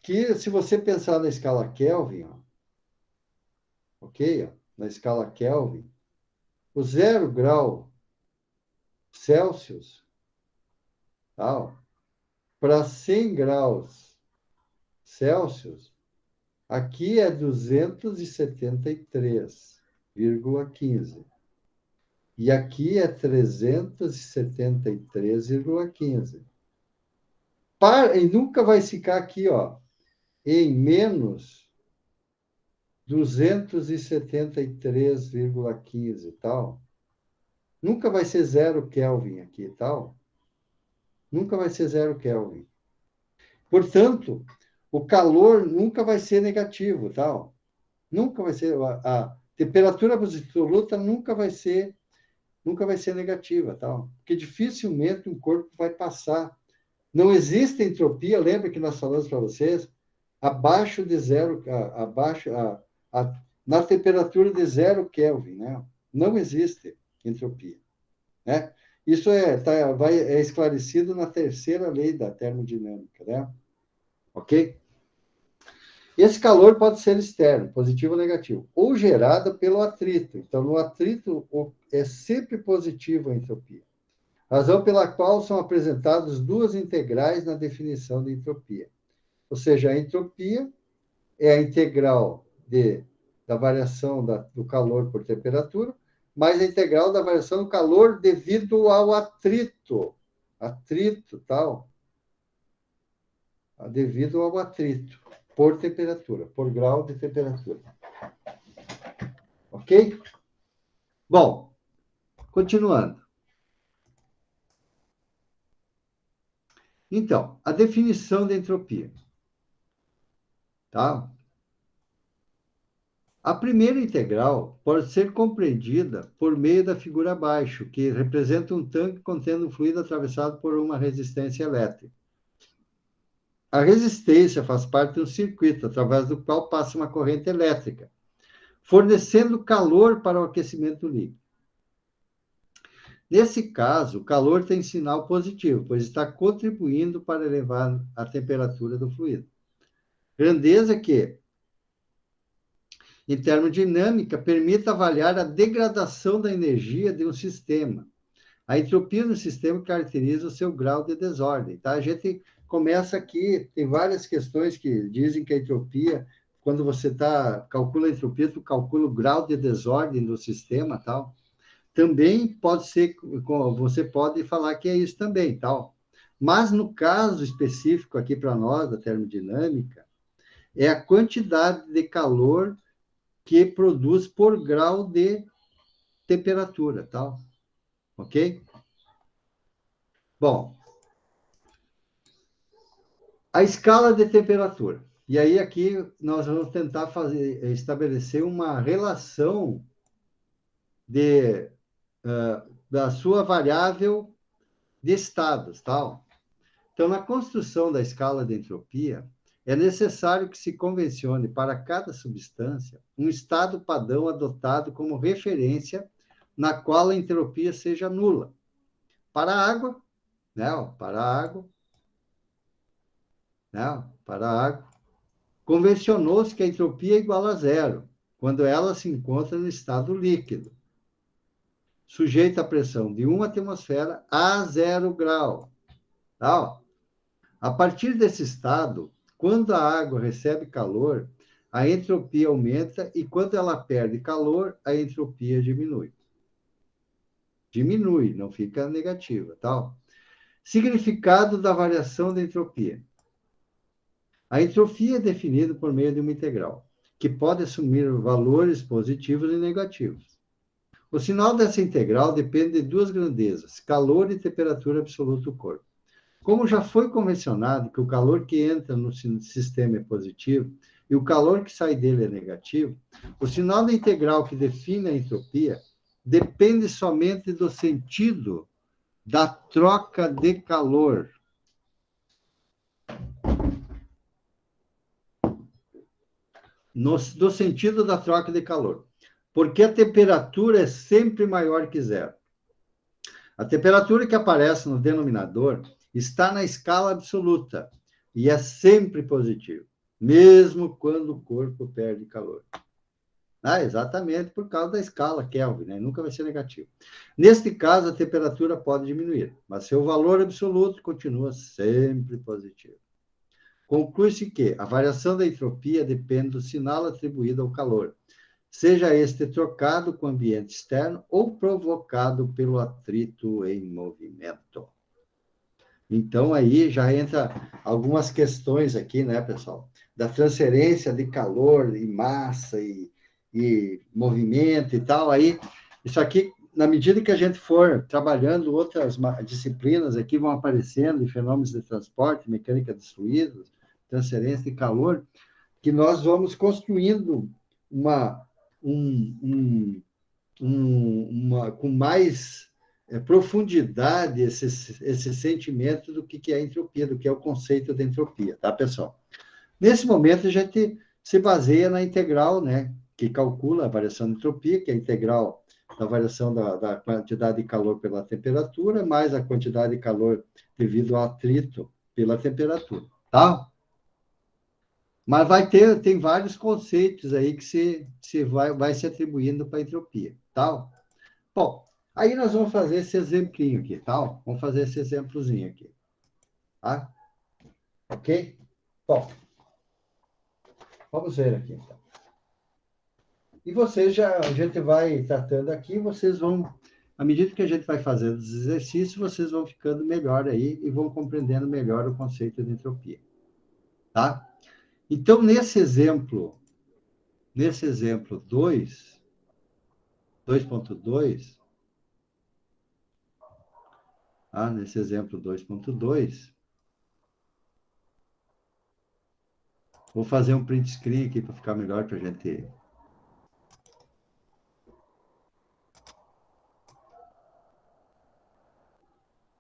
Que, se você pensar na escala Kelvin, ó, ok? Ó, na escala Kelvin, o 0 grau Celsius, tá? Para 100 graus Celsius, aqui é 273,15. E aqui é 373,15. E nunca vai ficar aqui, ó, em menos 273,15, tal. Nunca vai ser 0 Kelvin aqui, tal. Nunca vai ser 0 Kelvin. Portanto, o calor nunca vai ser negativo, tal. Nunca vai ser a temperatura absoluta nunca vai ser negativa, tal. Porque dificilmente um corpo vai passar. Não existe entropia, lembra que nós falamos para vocês, abaixo de zero, na temperatura de 0 Kelvin, né? Não existe entropia, né? Isso é esclarecido na terceira lei da termodinâmica, né? Ok? Esse calor pode ser externo, positivo ou negativo, ou gerado pelo atrito. Então, no atrito é sempre positivo a entropia. Razão pela qual são apresentadas duas integrais na definição de entropia. Ou seja, a entropia é a integral da variação do calor por temperatura, mais a integral da variação do calor devido ao atrito. Atrito, tal. Devido ao atrito por temperatura, por grau de temperatura. Ok? Bom, continuando. Então, a definição da entropia. Tá? A primeira integral pode ser compreendida por meio da figura abaixo, que representa um tanque contendo um fluido atravessado por uma resistência elétrica. A resistência faz parte de um circuito através do qual passa uma corrente elétrica, fornecendo calor para o aquecimento do líquido. Nesse caso, o calor tem sinal positivo, pois está contribuindo para elevar a temperatura do fluido. Grandeza que, em termodinâmica, permite avaliar a degradação da energia de um sistema. A entropia no sistema caracteriza o seu grau de desordem. Tá? A gente começa aqui, tem várias questões que dizem que a entropia, quando você calcula a entropia, tu calcula o grau de desordem do sistema, tal. Também pode ser, você pode falar que é isso também, tal. Mas no caso específico aqui para nós, da termodinâmica, é a quantidade de calor que produz por grau de temperatura, tal. Ok? Bom, a escala de temperatura. E aí aqui nós vamos tentar estabelecer uma relação da sua variável de estados, tal. Então, na construção da escala de entropia, é necessário que se convencione para cada substância um estado padrão adotado como referência na qual a entropia seja nula. Para a água, né? Para a água, né? Para a água, convencionou-se que a entropia é igual a zero, quando ela se encontra no estado líquido, sujeita à pressão de 1 atmosfera a 0 grau. Tá? A partir desse estado, quando a água recebe calor, a entropia aumenta e quando ela perde calor, a entropia diminui. Diminui, não fica negativa. Tá? Significado da variação da entropia. A entropia é definida por meio de uma integral, que pode assumir valores positivos e negativos. O sinal dessa integral depende de duas grandezas, calor e temperatura absoluta do corpo. Como já foi convencionado que o calor que entra no sistema é positivo e o calor que sai dele é negativo, o sinal da integral que define a entropia depende somente do sentido da troca de calor. Do sentido da troca de calor. Porque a temperatura é sempre maior que zero. A temperatura que aparece no denominador está na escala absoluta e é sempre positiva, mesmo quando o corpo perde calor. Exatamente por causa da escala Kelvin, né? Nunca vai ser negativo. Neste caso, a temperatura pode diminuir, mas seu valor absoluto continua sempre positivo. Conclui-se que a variação da entropia depende do sinal atribuído ao calor, seja este trocado com o ambiente externo ou provocado pelo atrito em movimento. Então, aí já entra algumas questões aqui, né, pessoal? Da transferência de calor e massa e movimento e tal. Aí, isso aqui, na medida que a gente for trabalhando outras disciplinas aqui, vão aparecendo, fenômenos de transporte, mecânica dos fluidos, transferência de calor, que nós vamos construindo com mais profundidade esse sentimento do que é a entropia, do que é o conceito de entropia, tá, pessoal? Nesse momento, a gente se baseia na integral, né, que calcula a variação de entropia, que é a integral da variação da quantidade de calor pela temperatura, mais a quantidade de calor devido ao atrito pela temperatura, tá? Mas tem vários conceitos aí que vai se atribuindo para a entropia, tal. Bom, aí nós vamos fazer esse exemplinho aqui, tal. Vamos fazer esse exemplozinho aqui, tá? Ok? Bom, vamos ver aqui, então. E a gente vai tratando aqui, vocês vão, à medida que a gente vai fazendo os exercícios, vocês vão ficando melhor aí e vão compreendendo melhor o conceito de entropia, tá? Então, nesse exemplo 2.2, nesse exemplo 2.2, Vou fazer um print screen aqui para ficar melhor para a gente.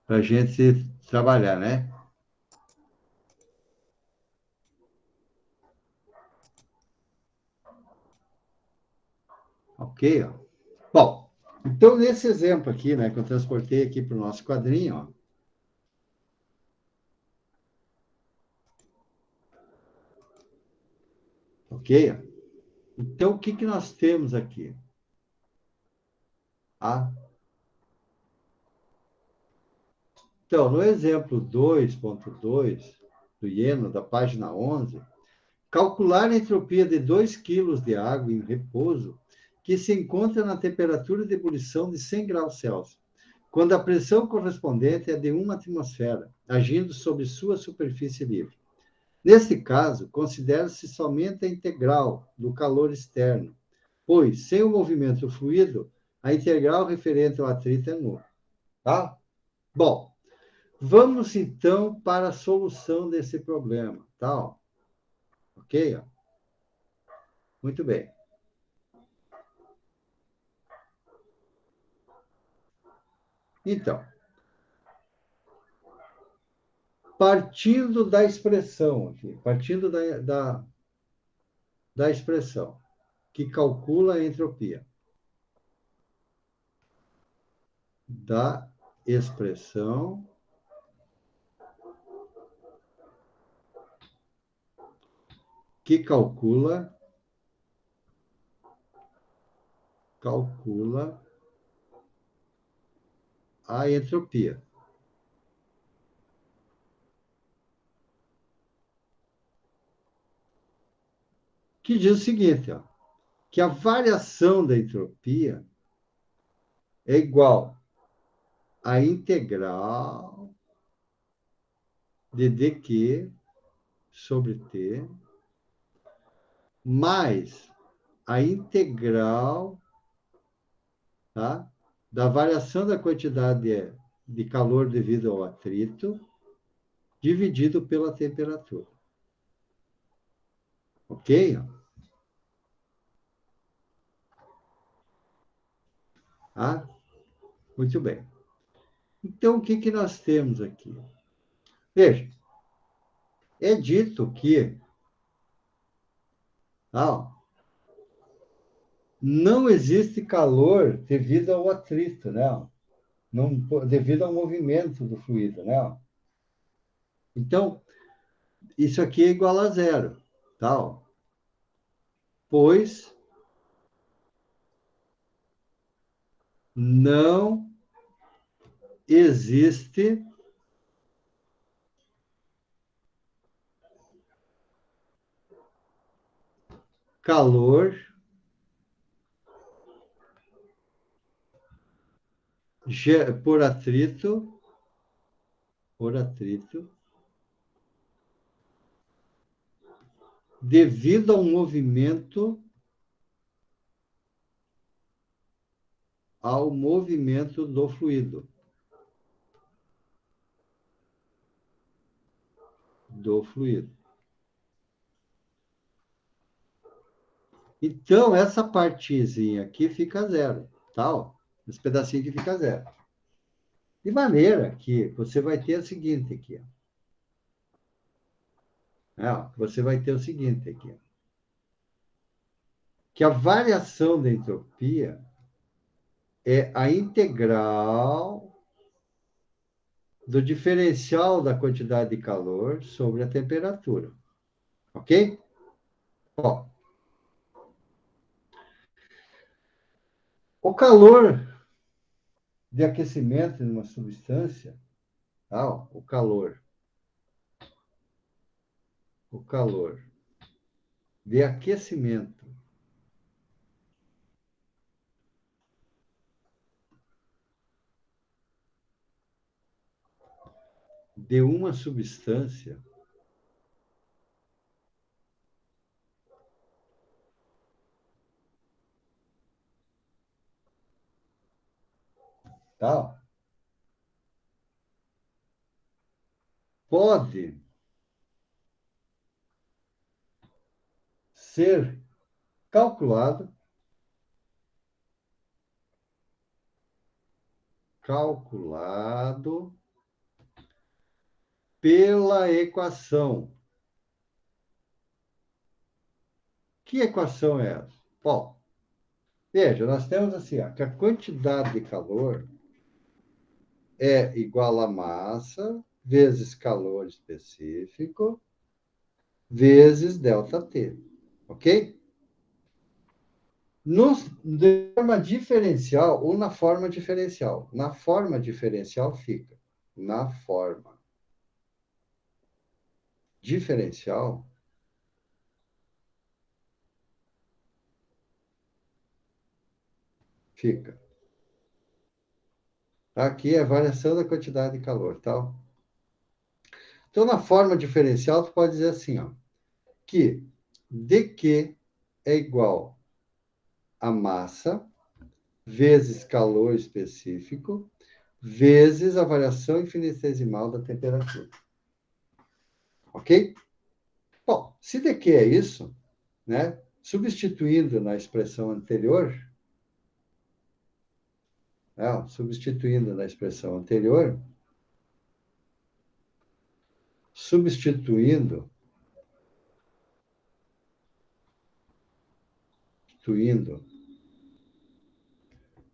Para a gente trabalhar, né? Ok, ó. Bom, então nesse exemplo aqui, né, que eu transportei aqui para o nosso quadrinho, ó. Ok? Então, o que que nós temos aqui? Ah, então, no exemplo 2.2 do Ieno, da página 11, calcular a entropia de 2 quilos de água em repouso que se encontra na temperatura de ebulição de 100 graus Celsius, quando a pressão correspondente é de uma atmosfera, agindo sobre sua superfície livre. Neste caso, considera-se somente a integral do calor externo, pois, sem o movimento fluido, a integral referente ao atrito é nula. Tá? Bom, vamos então para a solução desse problema. Tá? Ok? Muito bem. Então, partindo da expressão aqui, partindo da expressão que calcula a entropia, da expressão que calcula a entropia. Que diz o seguinte, ó, que a variação da entropia é igual à integral de dq sobre t mais a integral, tá, da variação da quantidade de calor devido ao atrito dividido pela temperatura. Ok? Ah, muito bem. Então, o que que nós temos aqui? Veja, é dito que não existe calor devido ao atrito, né? Não, devido ao movimento do fluido, né? Então, isso aqui é igual a zero, tá? Pois não existe calor por atrito, devido ao movimento do fluido, Então, essa partezinha aqui fica zero, tá? Esse pedacinho aqui fica zero. De maneira que você vai ter o seguinte aqui, você vai ter o seguinte aqui, que a variação da entropia é a integral do diferencial da quantidade de calor sobre a temperatura. Ok? Ó, o calor de aquecimento de uma substância, o calor de aquecimento de uma substância, tá? Pode ser calculado pela equação. Que equação é essa? Bom, veja, nós temos assim, ó, que a quantidade de calor é igual a massa vezes calor específico vezes ΔT, ok? De forma diferencial ou na forma diferencial? Na forma diferencial fica. Na forma diferencial, fica. Aqui é a variação da quantidade de calor, tá? Então, na forma diferencial, tu pode dizer assim, ó, que dQ é igual a massa vezes calor específico vezes a variação infinitesimal da temperatura. Ok? Bom, se dQ é isso, né? Substituindo na expressão anterior, substituindo na expressão anterior, substituindo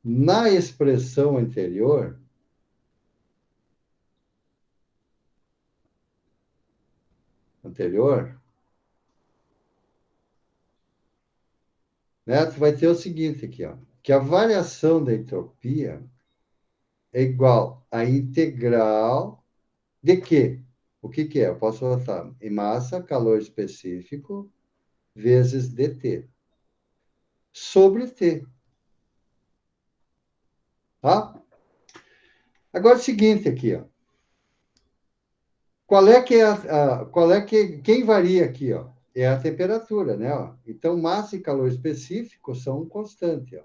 na expressão anterior, né, tu vai ter o seguinte aqui, ó, que a variação da entropia é igual à integral de quê? O que que é? Eu posso botar em massa, calor específico, vezes dt, sobre T. Tá? Agora, é o seguinte aqui, ó. Quem varia aqui, ó? É a temperatura, né? Ó? Então, massa e calor específico são um constante, ó.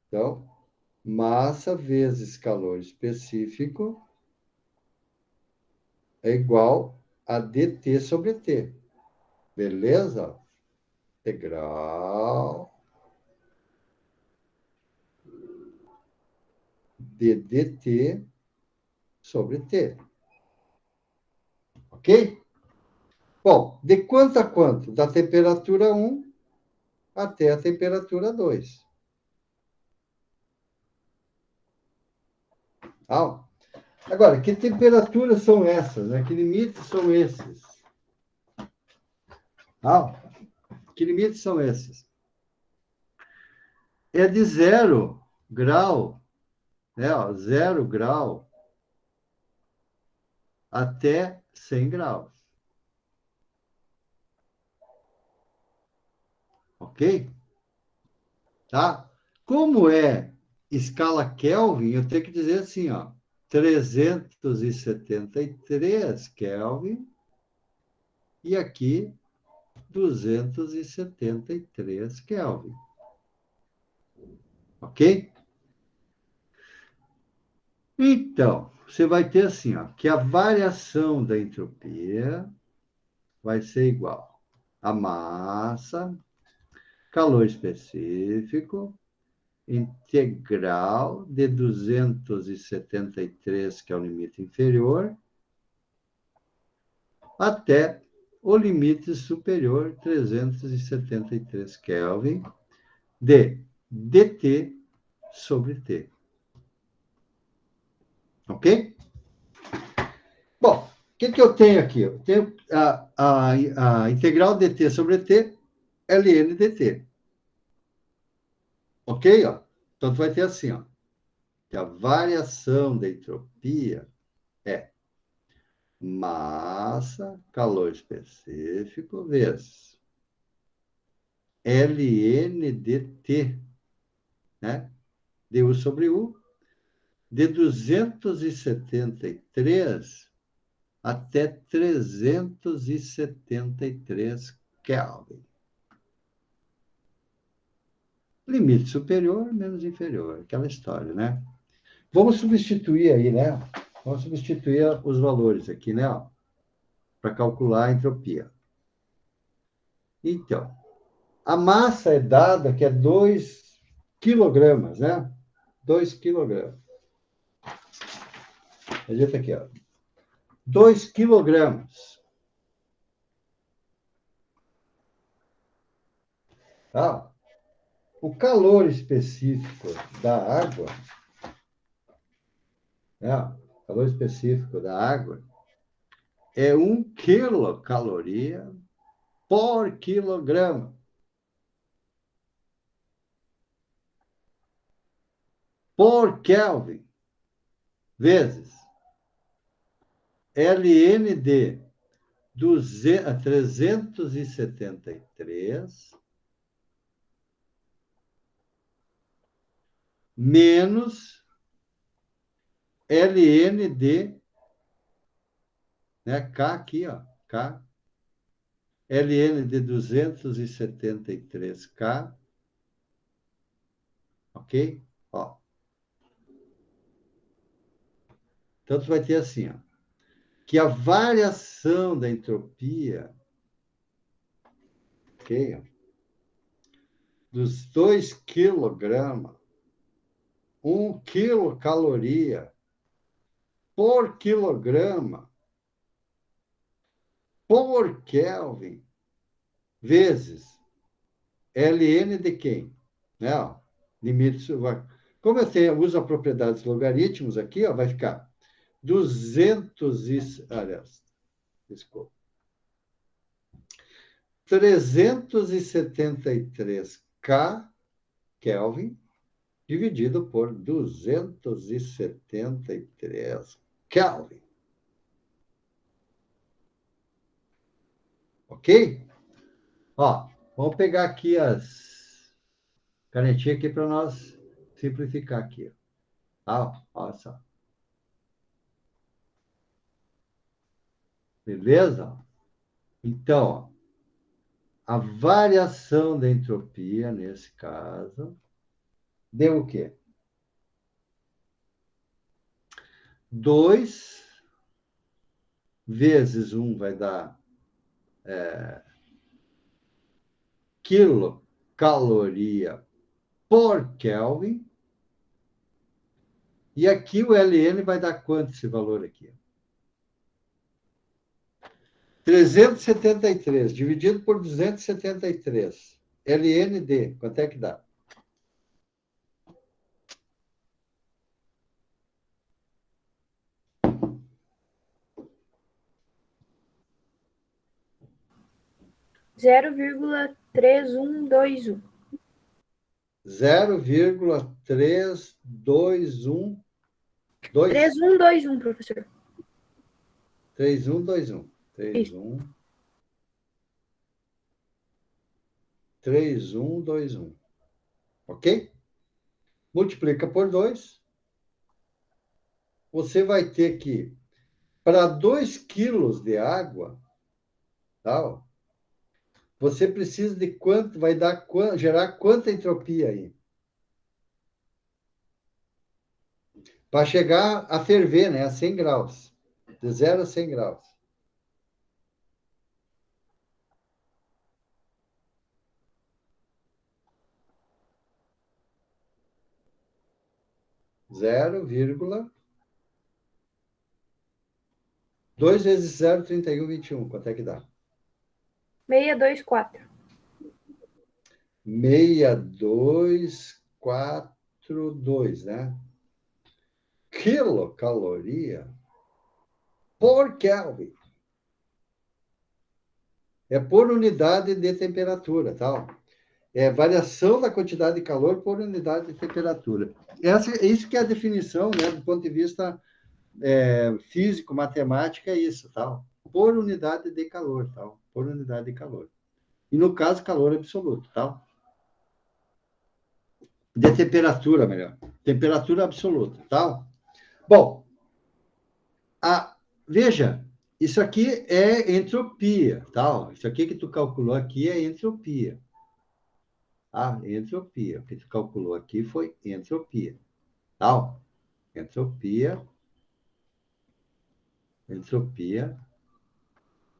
Então, massa vezes calor específico é igual a dt sobre T. Beleza? Integral de dt sobre T. Ok? Bom, de quanto a quanto? Da temperatura 1 até a temperatura 2. Ah, agora, que temperaturas são essas? Né? Que limites são esses? Ah, que limites são esses? É de 0 grau, né? Ó, 0 grau até 100 graus. Ok? Tá? Como é escala Kelvin, eu tenho que dizer assim, ó, 373 Kelvin e aqui 273 Kelvin. Ok? Então, você vai ter assim, ó, que a variação da entropia vai ser igual a massa, calor específico, integral de 273, que é o limite inferior, até o limite superior, 373 Kelvin, de dt sobre T. Ok? Bom, o que eu tenho aqui? Eu tenho a integral dt sobre t, ln dt. Ok? Ó? Então, tu vai ter assim, ó, que a variação da entropia é massa, calor específico, vezes ln dt, né? du sobre u, de 273 até 373 Kelvin. Limite superior menos inferior, aquela história, né? Vamos substituir aí, né? Vamos substituir os valores aqui, né? Para calcular a entropia. Então, a massa é dada que é 2 quilogramas, né? 2 quilogramas. Ajeita aqui, ó. 2 quilogramas. Tá? O calor específico da água, né? O calor específico da água é 1 quilocaloria por quilograma. Por Kelvin, vezes Ln de 373 menos Ln de, né, K aqui, ó, K, Ln de 273K, ok? Ó. Então, tu vai ter assim, ó, que a variação da entropia, ok, dos 2 quilogramas, 1 quilocaloria por quilograma por Kelvin vezes Ln de quem? Né? Ó, limite, como eu uso a propriedades logaritmos aqui, ó, vai ficar 200 e, aliás, desculpa, 373K Kelvin dividido por 273 Kelvin. Ok? Ó, vamos pegar aqui as canetinhas aqui para nós simplificar aqui. Tá? Olha só. Beleza? Então, ó, a variação da entropia, nesse caso, deu o quê? 2 vezes 1 vai dar quilocaloria por Kelvin. E aqui o Ln vai dar quanto esse valor aqui? 373 dividido por 273. Ln de, quanto é que dá? Zero vírgula 3121. 0,3212. 3121, professor. 3121. Isso. 3121. Ok? Multiplica por 2. Você vai ter que, para 2 quilos de água, tá? Você precisa de quanto, vai dar, gerar quanta entropia aí? Para chegar a ferver, né? A 100 graus. De 0 a 100 graus. Zero vírgula 2 vezes 0, 3121. Quanto é que dá? 624. 6242, né? Quilocaloria por Kelvin. É por unidade de temperatura, tá? É variação da quantidade de calor por unidade de temperatura. Isso que é a definição, né, do ponto de vista físico, matemática, é isso, tal. Por unidade de calor, tal. Por unidade de calor. E no caso, calor absoluto, tal. De temperatura, melhor. Temperatura absoluta, tal. Bom, veja, isso aqui é entropia, tal. Isso aqui que tu calculou aqui é entropia. Entropia. O que tu calculou aqui foi entropia, tal. Entropia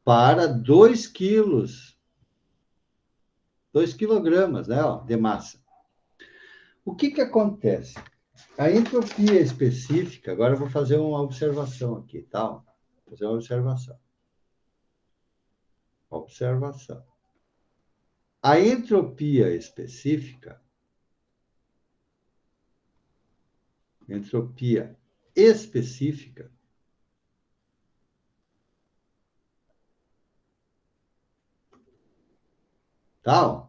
para 2 quilos 2 quilogramas, né, ó, de massa. O que que acontece? A entropia específica, agora eu vou fazer uma observação aqui, tá? Vou fazer uma observação. Observação. A entropia específica, tá?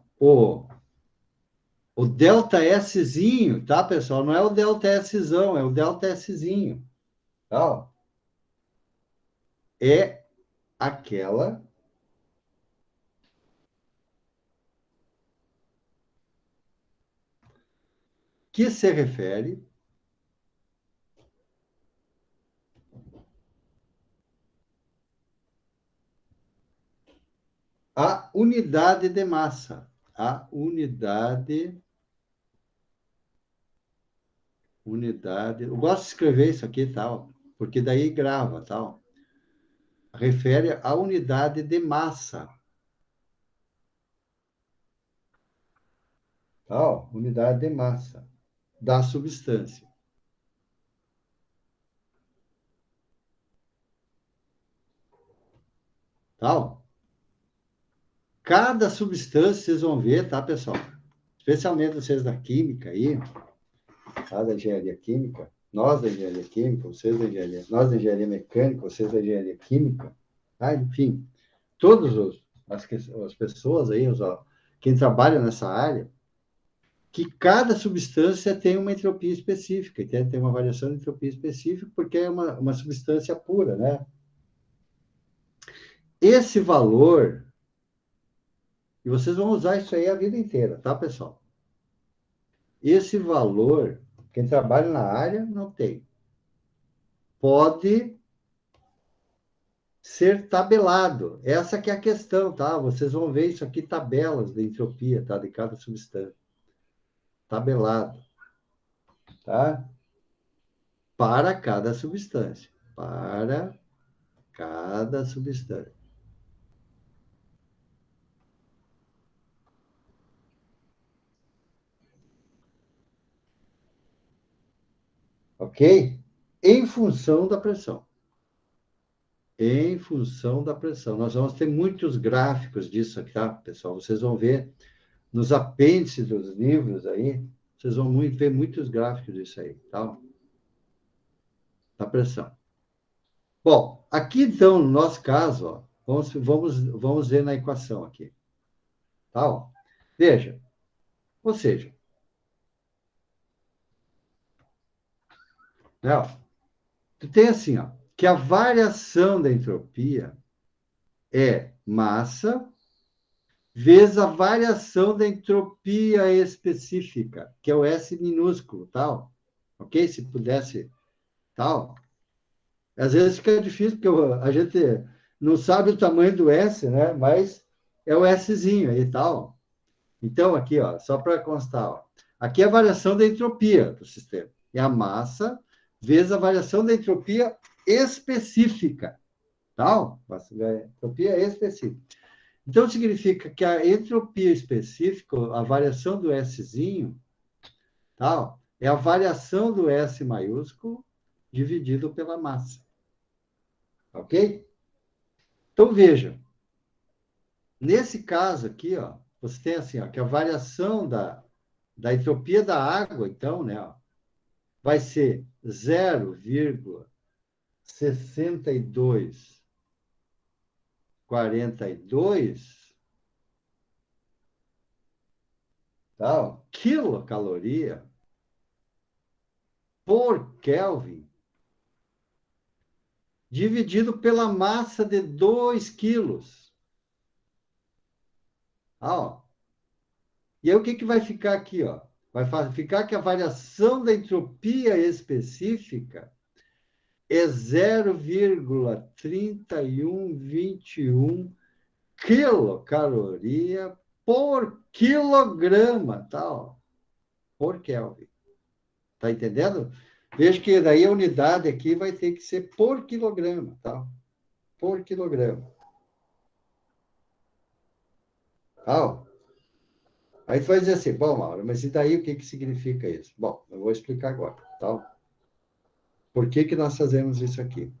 O delta Szinho, tá, pessoal? Não é o delta Szão, é o delta Szinho, tá? É aquela que se refere à unidade de massa. A unidade. Eu gosto de escrever isso aqui, tal, porque daí grava, tal. Refere à unidade de massa. Tal, unidade de massa da substância. Tal. Cada substância, vocês vão ver, tá, pessoal? Especialmente vocês da química aí, tá, da engenharia química, nós da engenharia química, vocês da engenharia, nós da engenharia mecânica, vocês da engenharia química, tá? Enfim, as pessoas aí, quem trabalha nessa área, que cada substância tem uma entropia específica, tem uma variação de entropia específica, porque é uma substância pura, né? Esse valor, e vocês vão usar isso aí a vida inteira, tá, pessoal? Esse valor, quem trabalha na área não tem. Pode ser tabelado. Essa que é a questão, tá? Vocês vão ver isso aqui, tabelas de entropia, tá? De cada substância. Tabelado, tá? Para cada substância. Para cada substância. Ok? Em função da pressão. Em função da pressão. Nós vamos ter muitos gráficos disso aqui, tá, pessoal? Vocês vão ver nos apêndices dos livros aí, vocês vão ver muitos gráficos disso aí, tá? Da pressão. Bom, aqui então, no nosso caso, ó, vamos ver na equação aqui. Tá? Ó. Veja, ou seja, né, ó, tu tem assim, ó, que a variação da entropia é massa vezes a variação da entropia específica, que é o S minúsculo, tal. Ok? Se pudesse, tal. Às vezes fica difícil, porque a gente não sabe o tamanho do S, né? Mas é o Szinho aí, tal. Então, aqui, ó, só para constar, ó, aqui é a variação da entropia do sistema. É a massa vezes a variação da entropia específica. Tá? Entropia específica. Então, significa que a entropia específica, a variação do Szinho, tá? É a variação do S maiúsculo dividido pela massa. Ok? Então, veja. Nesse caso aqui, ó, você tem assim, ó, que a variação da entropia da água, então, né, ó, vai ser 0,6242, tá, ó, quilocaloria por Kelvin, dividido pela massa de 2 quilos. Ah, ó. E aí o que, que vai ficar aqui? Ó? Vai ficar que a variação da entropia específica é 0,3121 quilocaloria por quilograma, tá? Ó, por Kelvin. Tá entendendo? Veja que daí a unidade aqui vai ter que ser por quilograma, tá? Por quilograma. Tá? Ó. Aí tu vai dizer assim, bom, Mauro, mas e daí o que significa isso? Bom, eu vou explicar agora, tá? Por que nós fazemos isso aqui?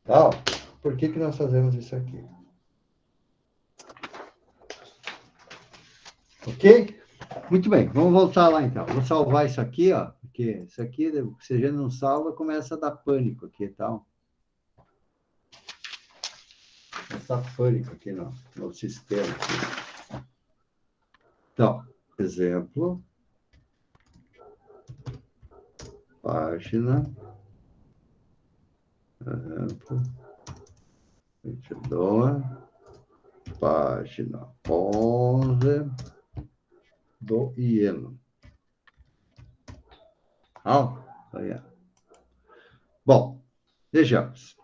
Tá? Por que nós fazemos isso aqui? Ok? Muito bem, vamos voltar lá então. Vou salvar isso aqui, ó, porque isso aqui, se a gente não salva, começa a dar pânico aqui e tal. Está pânico aqui no sistema. Então, exemplo, página, exemplo, 22, página 11 do IENO. Aí. Bom, vejamos.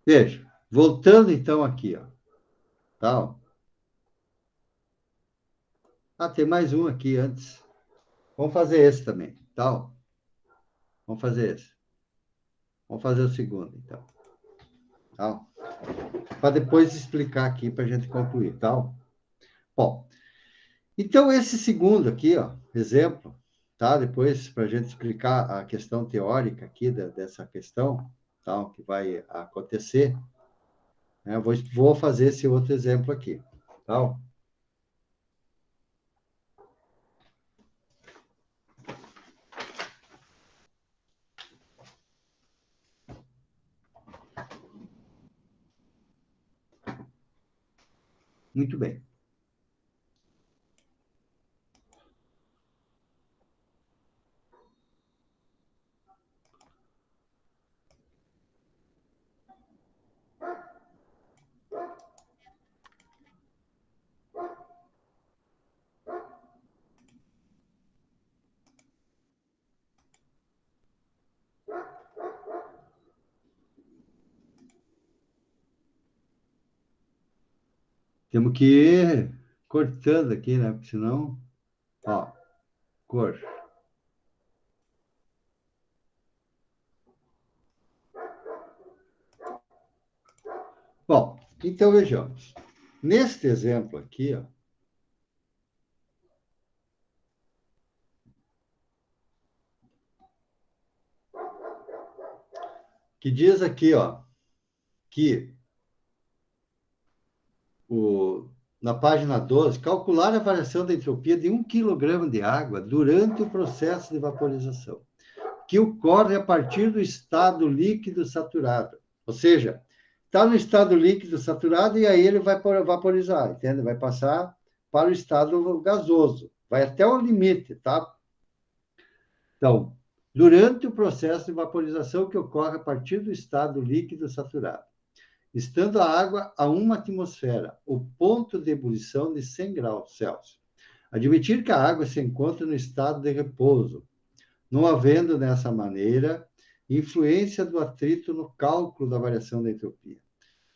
Veja, voltando então aqui, ó. Tá? Tem mais um aqui antes. Vamos fazer esse também, tá? Vamos fazer esse. Vamos fazer o segundo, então. Tá? Para depois explicar aqui para a gente concluir, tá? Bom, então esse segundo aqui, ó, exemplo, tá? Depois, para a gente explicar a questão teórica aqui dessa questão, tá? Que vai acontecer, né? Vou fazer esse outro exemplo aqui, tá? Muito bem. Temos que ir cortando aqui, né? Porque senão, ó, cor. Bom, então vejamos. Neste exemplo aqui, ó, que diz aqui, ó, que na página 12, calcular a variação da entropia de 1 kg de água durante o processo de vaporização, que ocorre a partir do estado líquido saturado. Ou seja, está no estado líquido saturado e aí ele vai vaporizar, entende? Vai passar para o estado gasoso. Vai até o limite, tá? Então, durante o processo de vaporização que ocorre a partir do estado líquido saturado, estando a água a 1 atmosfera, o ponto de ebulição de 100 graus Celsius. Admitir que a água se encontra no estado de repouso, não havendo, dessa maneira, influência do atrito no cálculo da variação da entropia.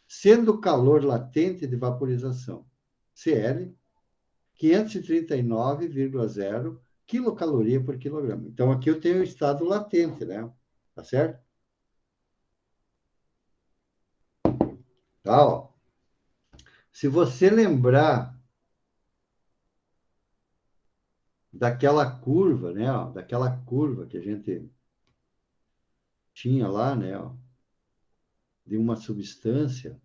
Sendo o calor latente de vaporização, Cl, 539,0 quilocaloria por quilograma. Então, aqui eu tenho o estado latente, né? Tá certo? Tá, ó. Se você lembrar daquela curva, né? Ó, daquela curva que a gente tinha lá, né? Ó, de uma substância,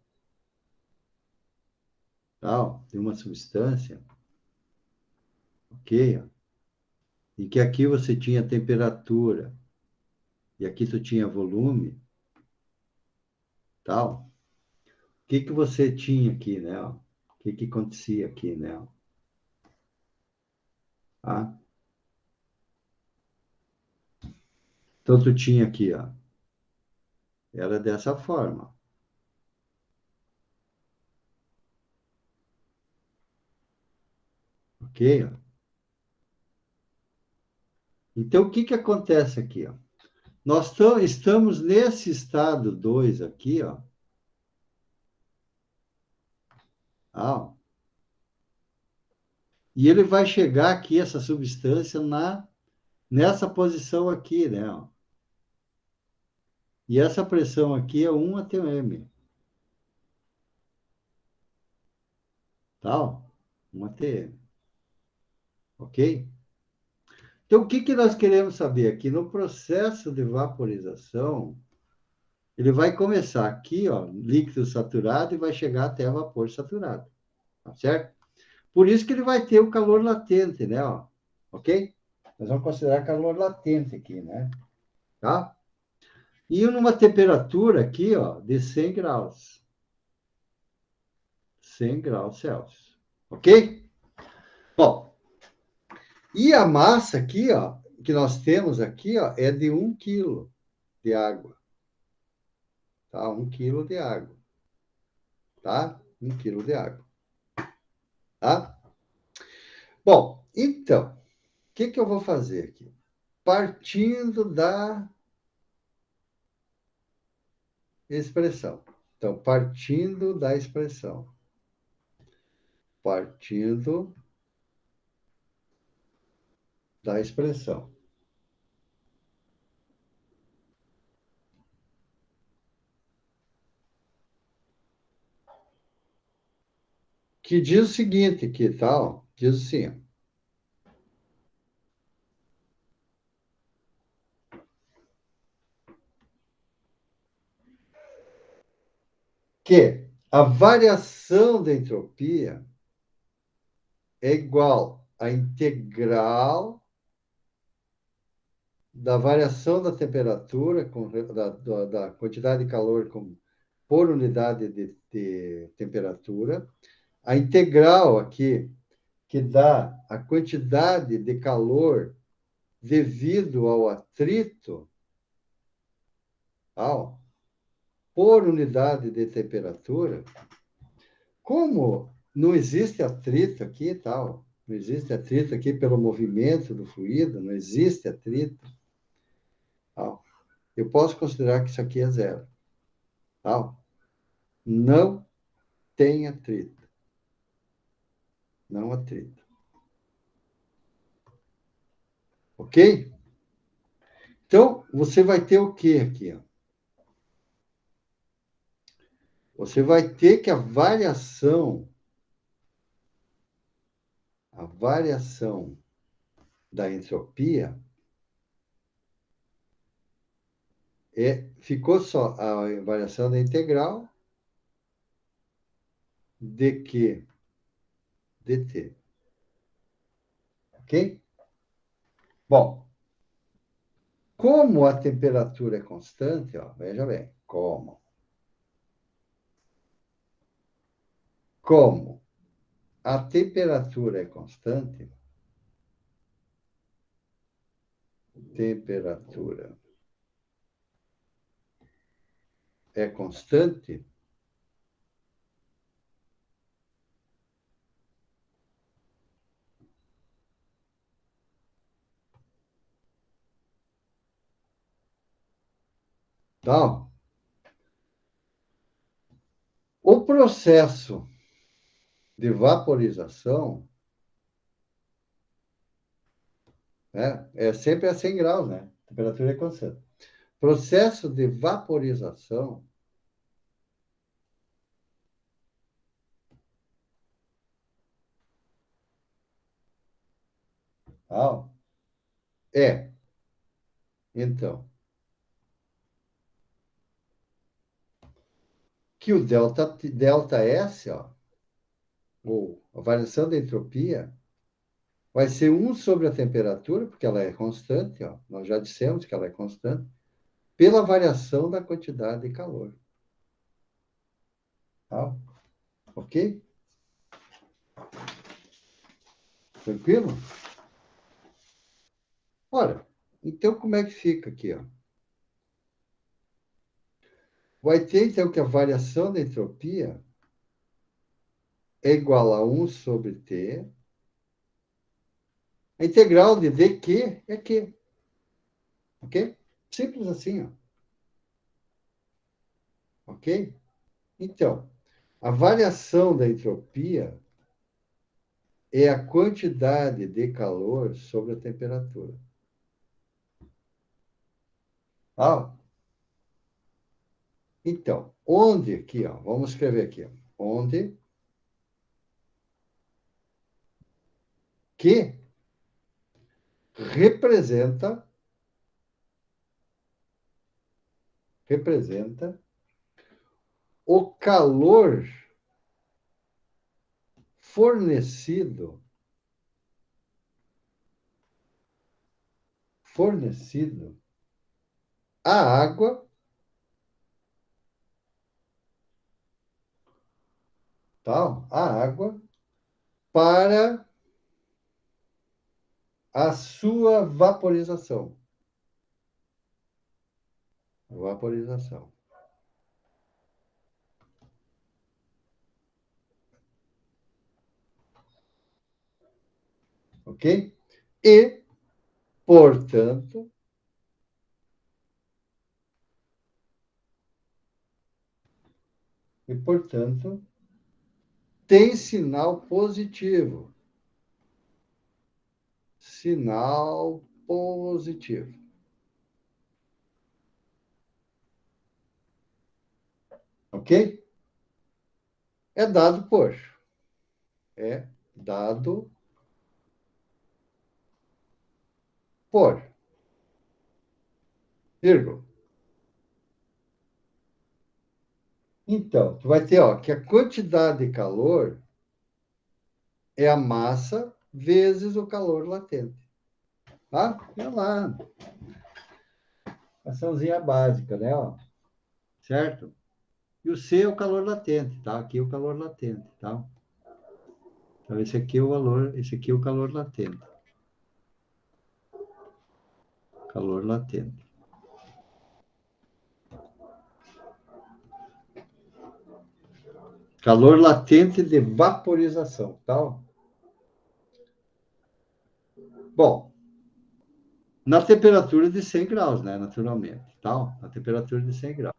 tal, de uma substância, ok? Ó, e que aqui você tinha temperatura e aqui tu tinha volume, tal. O que você tinha aqui, né? Ó? O que acontecia aqui, né? Ó? Tá? Então tu tinha aqui, ó, era dessa forma. Ok? Ó? Então, o que acontece aqui? Ó? Nós estamos nesse estado 2 aqui, ó. Ah, E ele vai chegar aqui, essa substância, nessa posição aqui, né? Ó. E essa pressão aqui é 1 atm. Tá? Ó? 1 atm. Ok? Então, o que que nós queremos saber aqui? No processo de vaporização, ele vai começar aqui, ó, líquido saturado, e vai chegar até vapor saturado. Tá certo? Por isso que ele vai ter o calor latente, né? Ó, ok? Nós vamos considerar calor latente aqui, né? Tá? E numa temperatura aqui, ó, de 100 graus. 100 graus Celsius. Ok? Bom, e a massa aqui, ó, que nós temos aqui, ó, é de 1 quilo de água. Tá? 1 quilo de água. Tá? 1 quilo de água. Tá? Bom, então, o que que eu vou fazer aqui? Partindo da expressão. Então, partindo da expressão. Partindo da expressão. Que diz o seguinte aqui, tá? Ó, diz assim, que a variação da entropia é igual à integral da variação da temperatura, da quantidade de calor por unidade de temperatura, a integral aqui, que dá a quantidade de calor devido ao atrito, por unidade de temperatura, como não existe atrito aqui, tal, não existe atrito aqui pelo movimento do fluido, não existe atrito, tal, eu posso considerar que isso aqui é zero. Tal. Não tem atrito. Não atrito. Ok? Então, você vai ter o que aqui? Ó? Você vai ter que a variação da entropia ficou só a variação da integral de Q dt. Ok? Bom, como a temperatura é constante, ó, veja bem, como a temperatura é constante, temperatura é constante, tá? O processo de vaporização, né, é sempre a 100 graus, né? A temperatura é constante. Processo de vaporização tá? Então, que o delta S, ó, ou a variação da entropia, vai ser 1 sobre a temperatura, porque ela é constante, ó, nós já dissemos que ela é constante, pela variação da quantidade de calor. Tá? Ok? Tranquilo? Ora, então como é que fica aqui? Ó? Vai ter, então, que a variação da entropia é igual a 1 sobre T. A integral de dq é Q. Ok? Simples assim, ó. Ok? Então, a variação da entropia é a quantidade de calor sobre a temperatura. Ah, então, onde aqui, ó, vamos escrever aqui, ó, onde que representa o calor fornecido à água, tá? A água para a sua vaporização. Vaporização. Ok? E, portanto, tem sinal positivo. Sinal positivo. Ok? É dado por. É dado por. Vírgula. Então, tu vai ter, ó, que a quantidade de calor é a massa vezes o calor latente. Tá? É lá. Açãozinha básica, né? Ó. Certo? E o C é o calor latente, tá? Aqui é o calor latente, tá? Então, esse aqui é o valor, esse aqui é o calor latente. Calor latente. Calor latente de vaporização, tá? Bom, na temperatura de 100 graus, né? Naturalmente, tá? Na temperatura de 100 graus.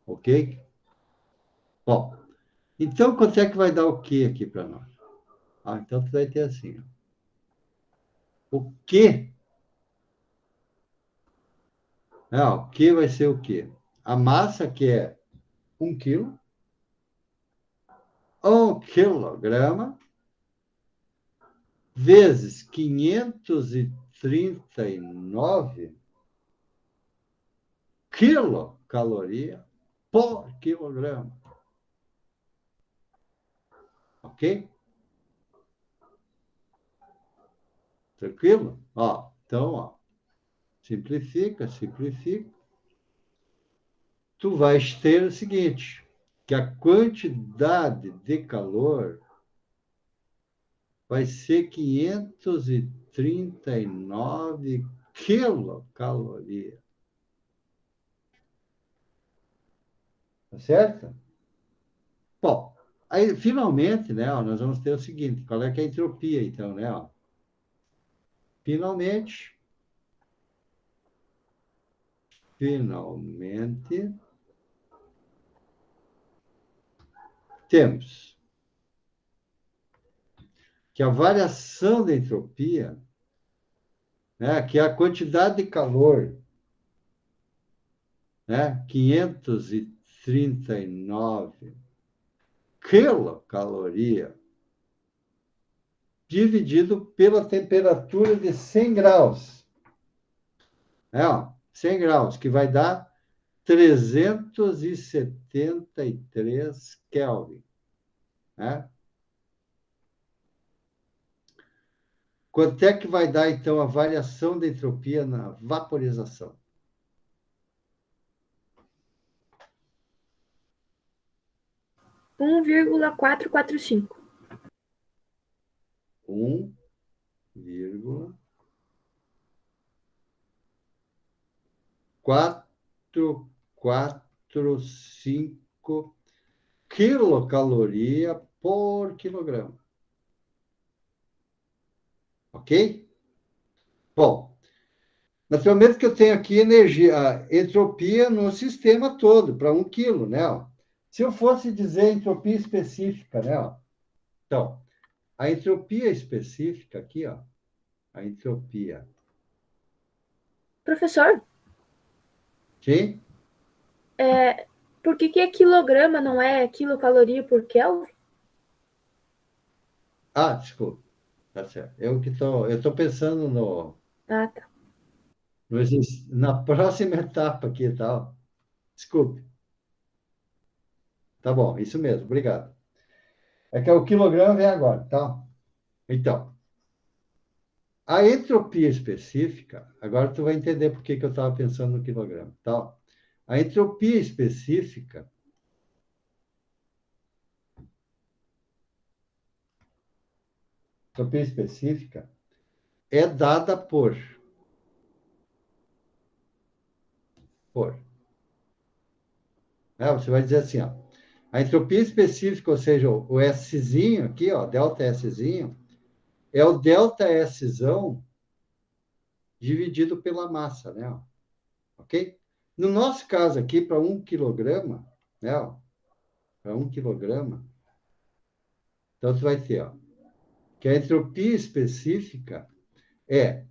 Ok? Bom, então quanto é que vai dar o Q aqui para nós? Ah, então tu vai ter assim, ó. O Q, o Q vai ser o quê? A massa, que é 1 quilo, 1 quilograma, vezes 539 quilocaloria por quilograma. Ok? Tranquilo? Ó, então, ó, simplifica. Tu vais ter o seguinte, que a quantidade de calor vai ser 539 quilocaloria. Tá certo? Bom, aí finalmente, né, ó, nós vamos ter o seguinte, qual é que é a entropia, então, né? Ó? Finalmente, temos que a variação da entropia, né, que é a quantidade de calor, né, 539 quilocaloria, dividido pela temperatura de 100 graus. 100 graus, que vai dar 373 Kelvin. Né? Quanto é que vai dar, então, a variação da entropia na vaporização? 1,445. 1,445 quilocaloria por quilograma. Ok? Bom, naturalmente que eu tenho aqui energia, a entropia no sistema todo, para 1 quilo, né? Se eu fosse dizer entropia específica, né? Ó, então, a entropia específica aqui, ó, a entropia. Professor, Sim? por que que quilograma não é quilocaloria por Kelvin? Ah, desculpa. Tá certo. Eu tô pensando Ah, tá. na próxima etapa aqui e tal. Desculpe. Tá bom, isso mesmo, obrigado. É que o quilograma vem agora, tá? Então, a entropia específica, agora tu vai entender por que que eu estava pensando no quilograma, tá? A entropia específica, entropia específica é dada por. Você vai dizer assim, ó, a entropia específica, ou seja, o Szinho aqui, ó, delta Szinho, é o delta Szão dividido pela massa, né? Ok? No nosso caso aqui, para 1 quilograma, né? Para 1 quilograma, então você vai ter, ó, que a entropia específica é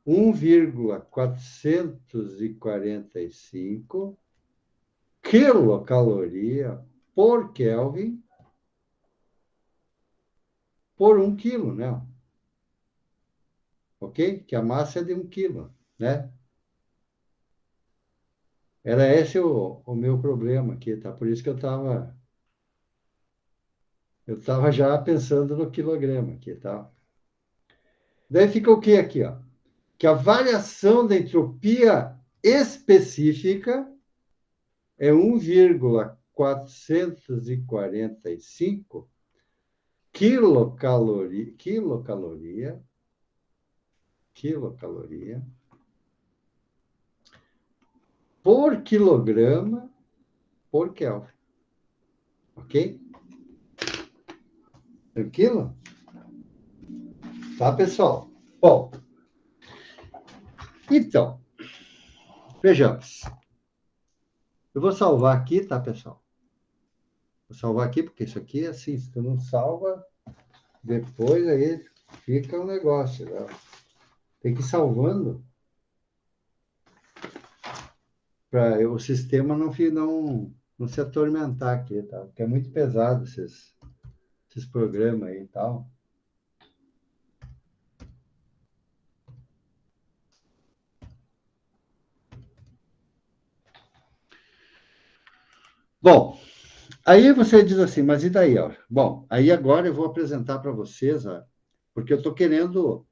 1,445 quilocaloria por Kelvin por 1 quilo, né? Ok? Que a massa é de 1 quilo, né? Era esse o meu problema aqui, tá? Por isso que eu tava já pensando no quilograma aqui, tá? Daí fica o que aqui, ó? Que a variação da entropia específica é 1,445 quilocaloria por quilograma por Kelvin. Ok? Tranquilo? Tá, pessoal? Bom, então, vejamos. Eu vou salvar aqui, tá, pessoal? Vou salvar aqui, porque isso aqui é assim, se tu não salva, depois aí fica um negócio, né? Tem que ir salvando para o sistema não se atormentar aqui, tá? Porque é muito pesado esses programas aí e tal. Bom, aí você diz assim, mas e daí, ó? Bom, aí agora eu vou apresentar para vocês, ó, porque eu estou querendo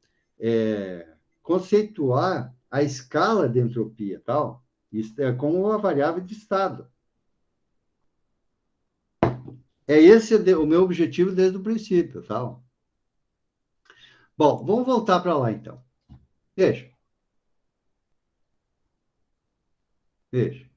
conceituar a escala de entropia, tal. Isso é como uma variável de estado. É esse o meu objetivo desde o princípio, tal. Bom, vamos voltar para lá então. Veja, veja.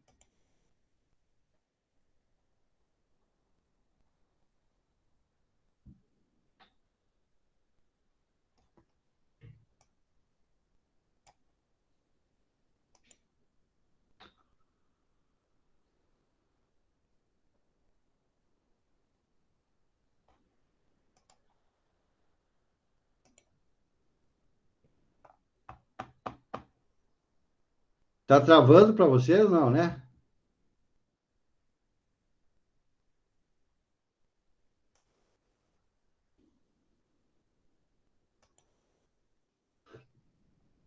Tá travando para você ou não, né?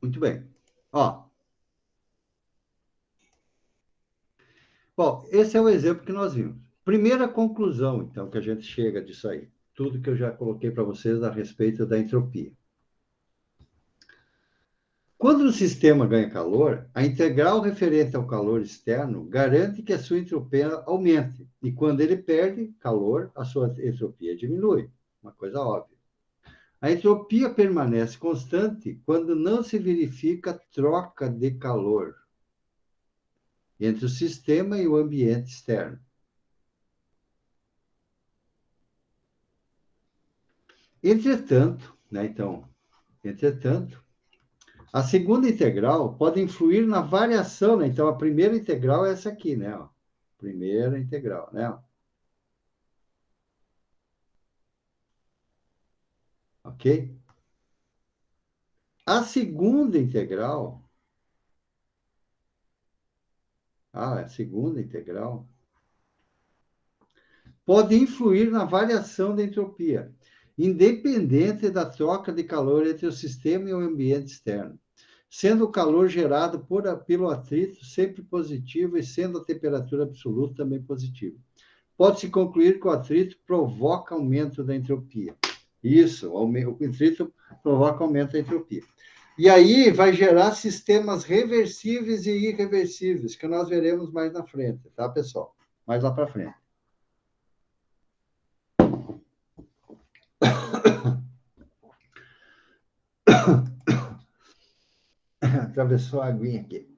Muito bem. Ó, bom, esse é o exemplo que nós vimos. Primeira conclusão, então, que a gente chega disso aí. Tudo que eu já coloquei para vocês a respeito da entropia. Quando o sistema ganha calor, a integral referente ao calor externo garante que a sua entropia aumente. E quando ele perde calor, a sua entropia diminui. Uma coisa óbvia. A entropia permanece constante quando não se verifica troca de calor entre o sistema e o ambiente externo. Entretanto, né, então, entretanto, a segunda integral pode influir na variação, né? Então, a primeira integral é essa aqui, né? Ó. Primeira integral, né? Ok? A segunda integral, pode influir na variação da entropia, independente da troca de calor entre o sistema e o ambiente externo, sendo o calor gerado pelo atrito sempre positivo e sendo a temperatura absoluta também positiva. Pode-se concluir que o atrito provoca aumento da entropia. Isso, o atrito provoca aumento da entropia. E aí vai gerar sistemas reversíveis e irreversíveis, que nós veremos mais na frente, tá, pessoal? Mais lá para frente. Atravessou a aguinha aqui.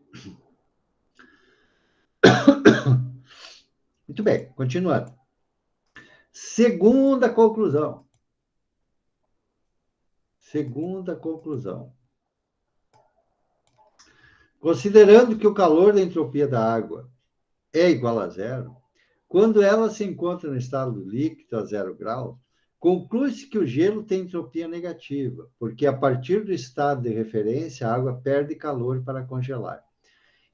Muito bem, continuando. Segunda conclusão. Considerando que o calor da entropia da água é igual a zero, quando ela se encontra no estado líquido a 0 graus, conclui-se que o gelo tem entropia negativa, porque a partir do estado de referência, a água perde calor para congelar.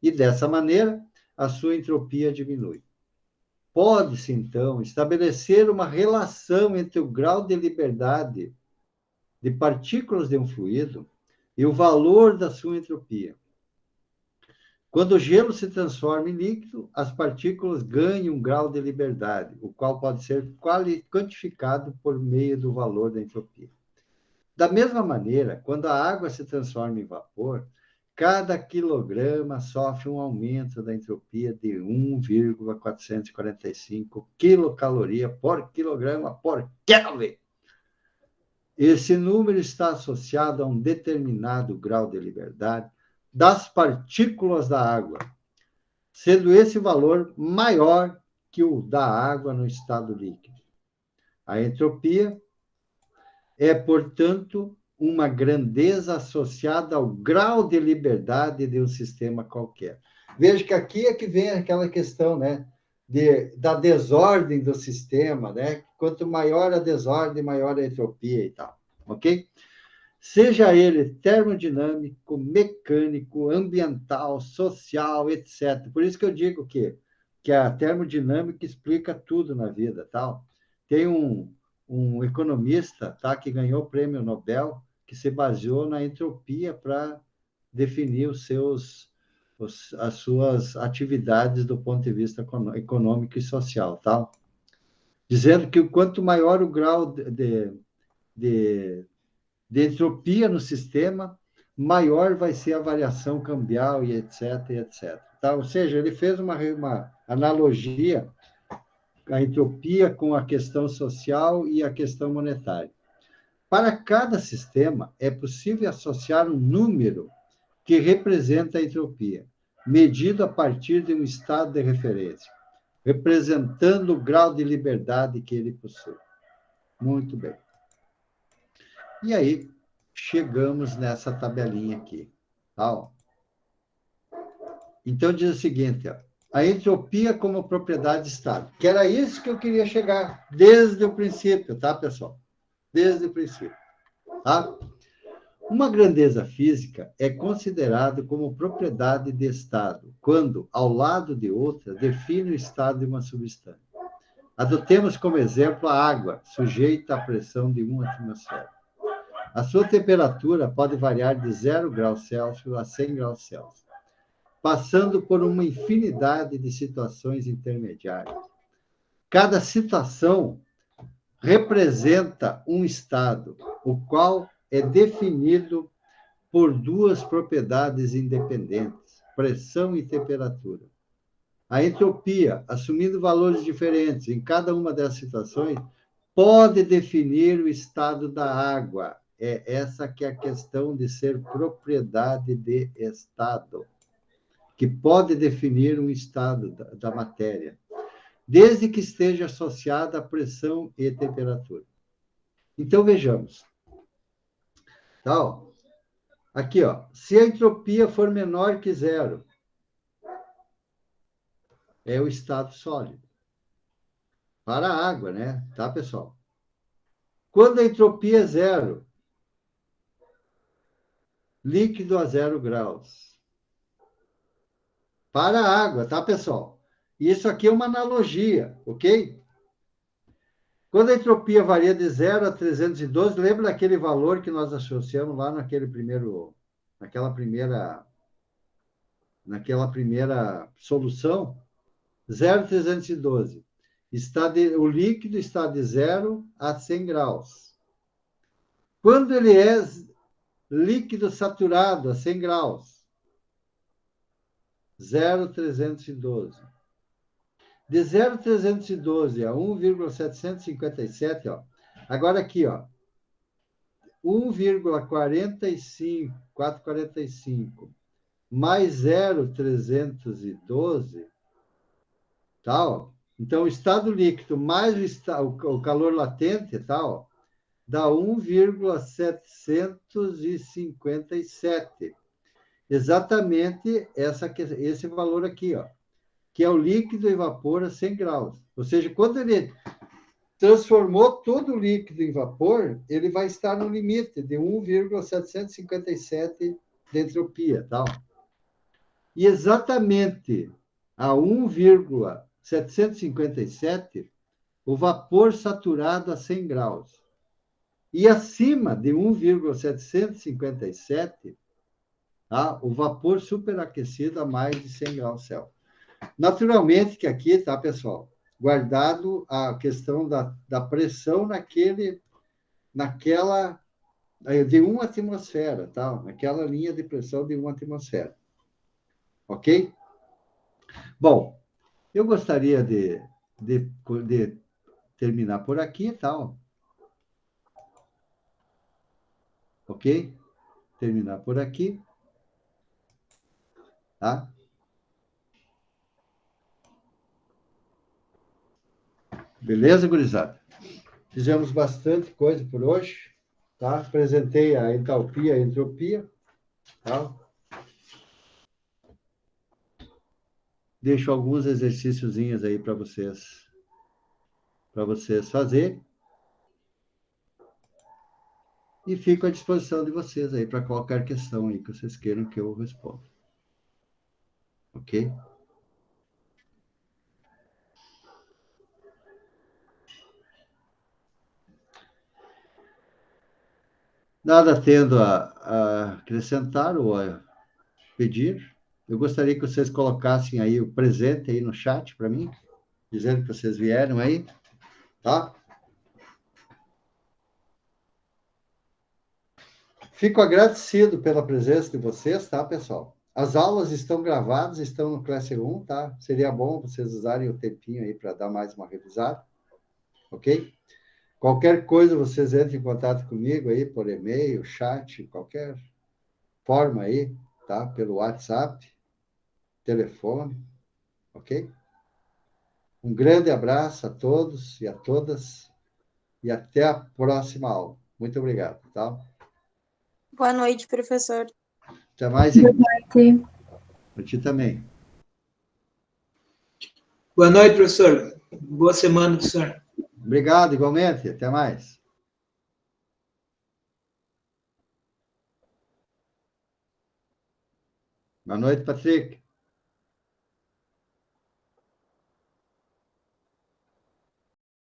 E dessa maneira, a sua entropia diminui. Pode-se, então, estabelecer uma relação entre o grau de liberdade de partículas de um fluido e o valor da sua entropia. Quando o gelo se transforma em líquido, as partículas ganham um grau de liberdade, o qual pode ser quantificado por meio do valor da entropia. Da mesma maneira, quando a água se transforma em vapor, cada quilograma sofre um aumento da entropia de 1,445 quilocaloria por quilograma por Kelvin. Esse número está associado a um determinado grau de liberdade das partículas da água, sendo esse valor maior que o da água no estado líquido. A entropia é, portanto, uma grandeza associada ao grau de liberdade de um sistema qualquer. Veja que aqui é que vem aquela questão, né, da desordem do sistema, né? Quanto maior a desordem, maior a entropia e tal, ok? Seja ele termodinâmico, mecânico, ambiental, social, etc. Por isso que eu digo que a termodinâmica explica tudo na vida, tal. Tem um economista, tá, que ganhou o prêmio Nobel, que se baseou na entropia para definir as suas atividades do ponto de vista econômico e social, tá? Dizendo que quanto maior o grau de entropia no sistema, maior vai ser a variação cambial e etc, etc. Tá? Ou seja, ele fez uma analogia, a entropia com a questão social e a questão monetária. Para cada sistema, é possível associar um número que representa a entropia, medido a partir de um estado de referência, representando o grau de liberdade que ele possui. Muito bem. E aí, chegamos nessa tabelinha aqui. Tá? Então, diz o seguinte, ó, a entropia como propriedade de estado. Que era isso que eu queria chegar desde o princípio, tá, pessoal? Desde o princípio. Tá? Uma grandeza física é considerado como propriedade de estado, quando, ao lado de outra, define o estado de uma substância. Adotemos como exemplo a água, sujeita à pressão de 1 atmosfera. A sua temperatura pode variar de 0 graus Celsius a 100 graus Celsius, passando por uma infinidade de situações intermediárias. Cada situação representa um estado, o qual é definido por duas propriedades independentes, pressão e temperatura. A entropia, assumindo valores diferentes em cada uma dessas situações, pode definir o estado da água. É essa que é a questão de ser propriedade de estado, que pode definir um estado da matéria, desde que esteja associada a pressão e temperatura. Então, vejamos. Então, aqui, ó, se a entropia for menor que zero, é o estado sólido. Para a água, né? Tá, pessoal? Quando a entropia é zero, líquido a 0 graus. Para a água, tá, pessoal? Isso aqui é uma analogia, ok? Quando a entropia varia de 0 a 312, lembra daquele valor que nós associamos lá naquela primeira solução? 0,312. O líquido está de 0 a 100 graus. Quando ele é líquido saturado a 100 graus, 0,312. De 0,312 a 1,757, ó. Agora aqui, ó. 1,45445 mais 0,312, tá, ó. Então, o estado líquido mais o calor latente, tá, ó, dá 1,757. Exatamente esse valor aqui, ó, que é o líquido e vapor a 100 graus. Ou seja, quando ele transformou todo o líquido em vapor, ele vai estar no limite de 1,757 de entropia, tá? E exatamente a 1,757, o vapor saturado a 100 graus. E acima de 1,757, tá? O vapor superaquecido a mais de 100 graus Celsius. Naturalmente que aqui, tá, pessoal? Guardado a questão da pressão naquela de 1 atmosfera, tá? Naquela linha de pressão de 1 atmosfera. Ok? Bom, eu gostaria de terminar por aqui, tá? Ok? Terminar por aqui. Tá? Beleza, gurizada? Fizemos bastante coisa por hoje, tá? Apresentei a entalpia e a entropia, tá? Deixo alguns exercíciozinhos aí para vocês fazerem. E fico à disposição de vocês aí para qualquer questão aí que vocês queiram que eu responda. Ok? Nada tendo a acrescentar ou a pedir, eu gostaria que vocês colocassem aí o presente aí no chat para mim, dizendo que vocês vieram aí, tá? Fico agradecido pela presença de vocês, tá, pessoal? As aulas estão gravadas, estão no Classroom, tá? Seria bom vocês usarem o tempinho aí para dar mais uma revisada, ok? Qualquer coisa, vocês entrem em contato comigo aí por e-mail, chat, qualquer forma aí, tá? Pelo WhatsApp, telefone, ok? Um grande abraço a todos e a todas e até a próxima aula. Muito obrigado, tá? Boa noite, professor. Até mais. Boa noite. Para ti também. Boa noite, professor. Boa semana do senhor. Obrigado, igualmente. Até mais. Boa noite, Patrick.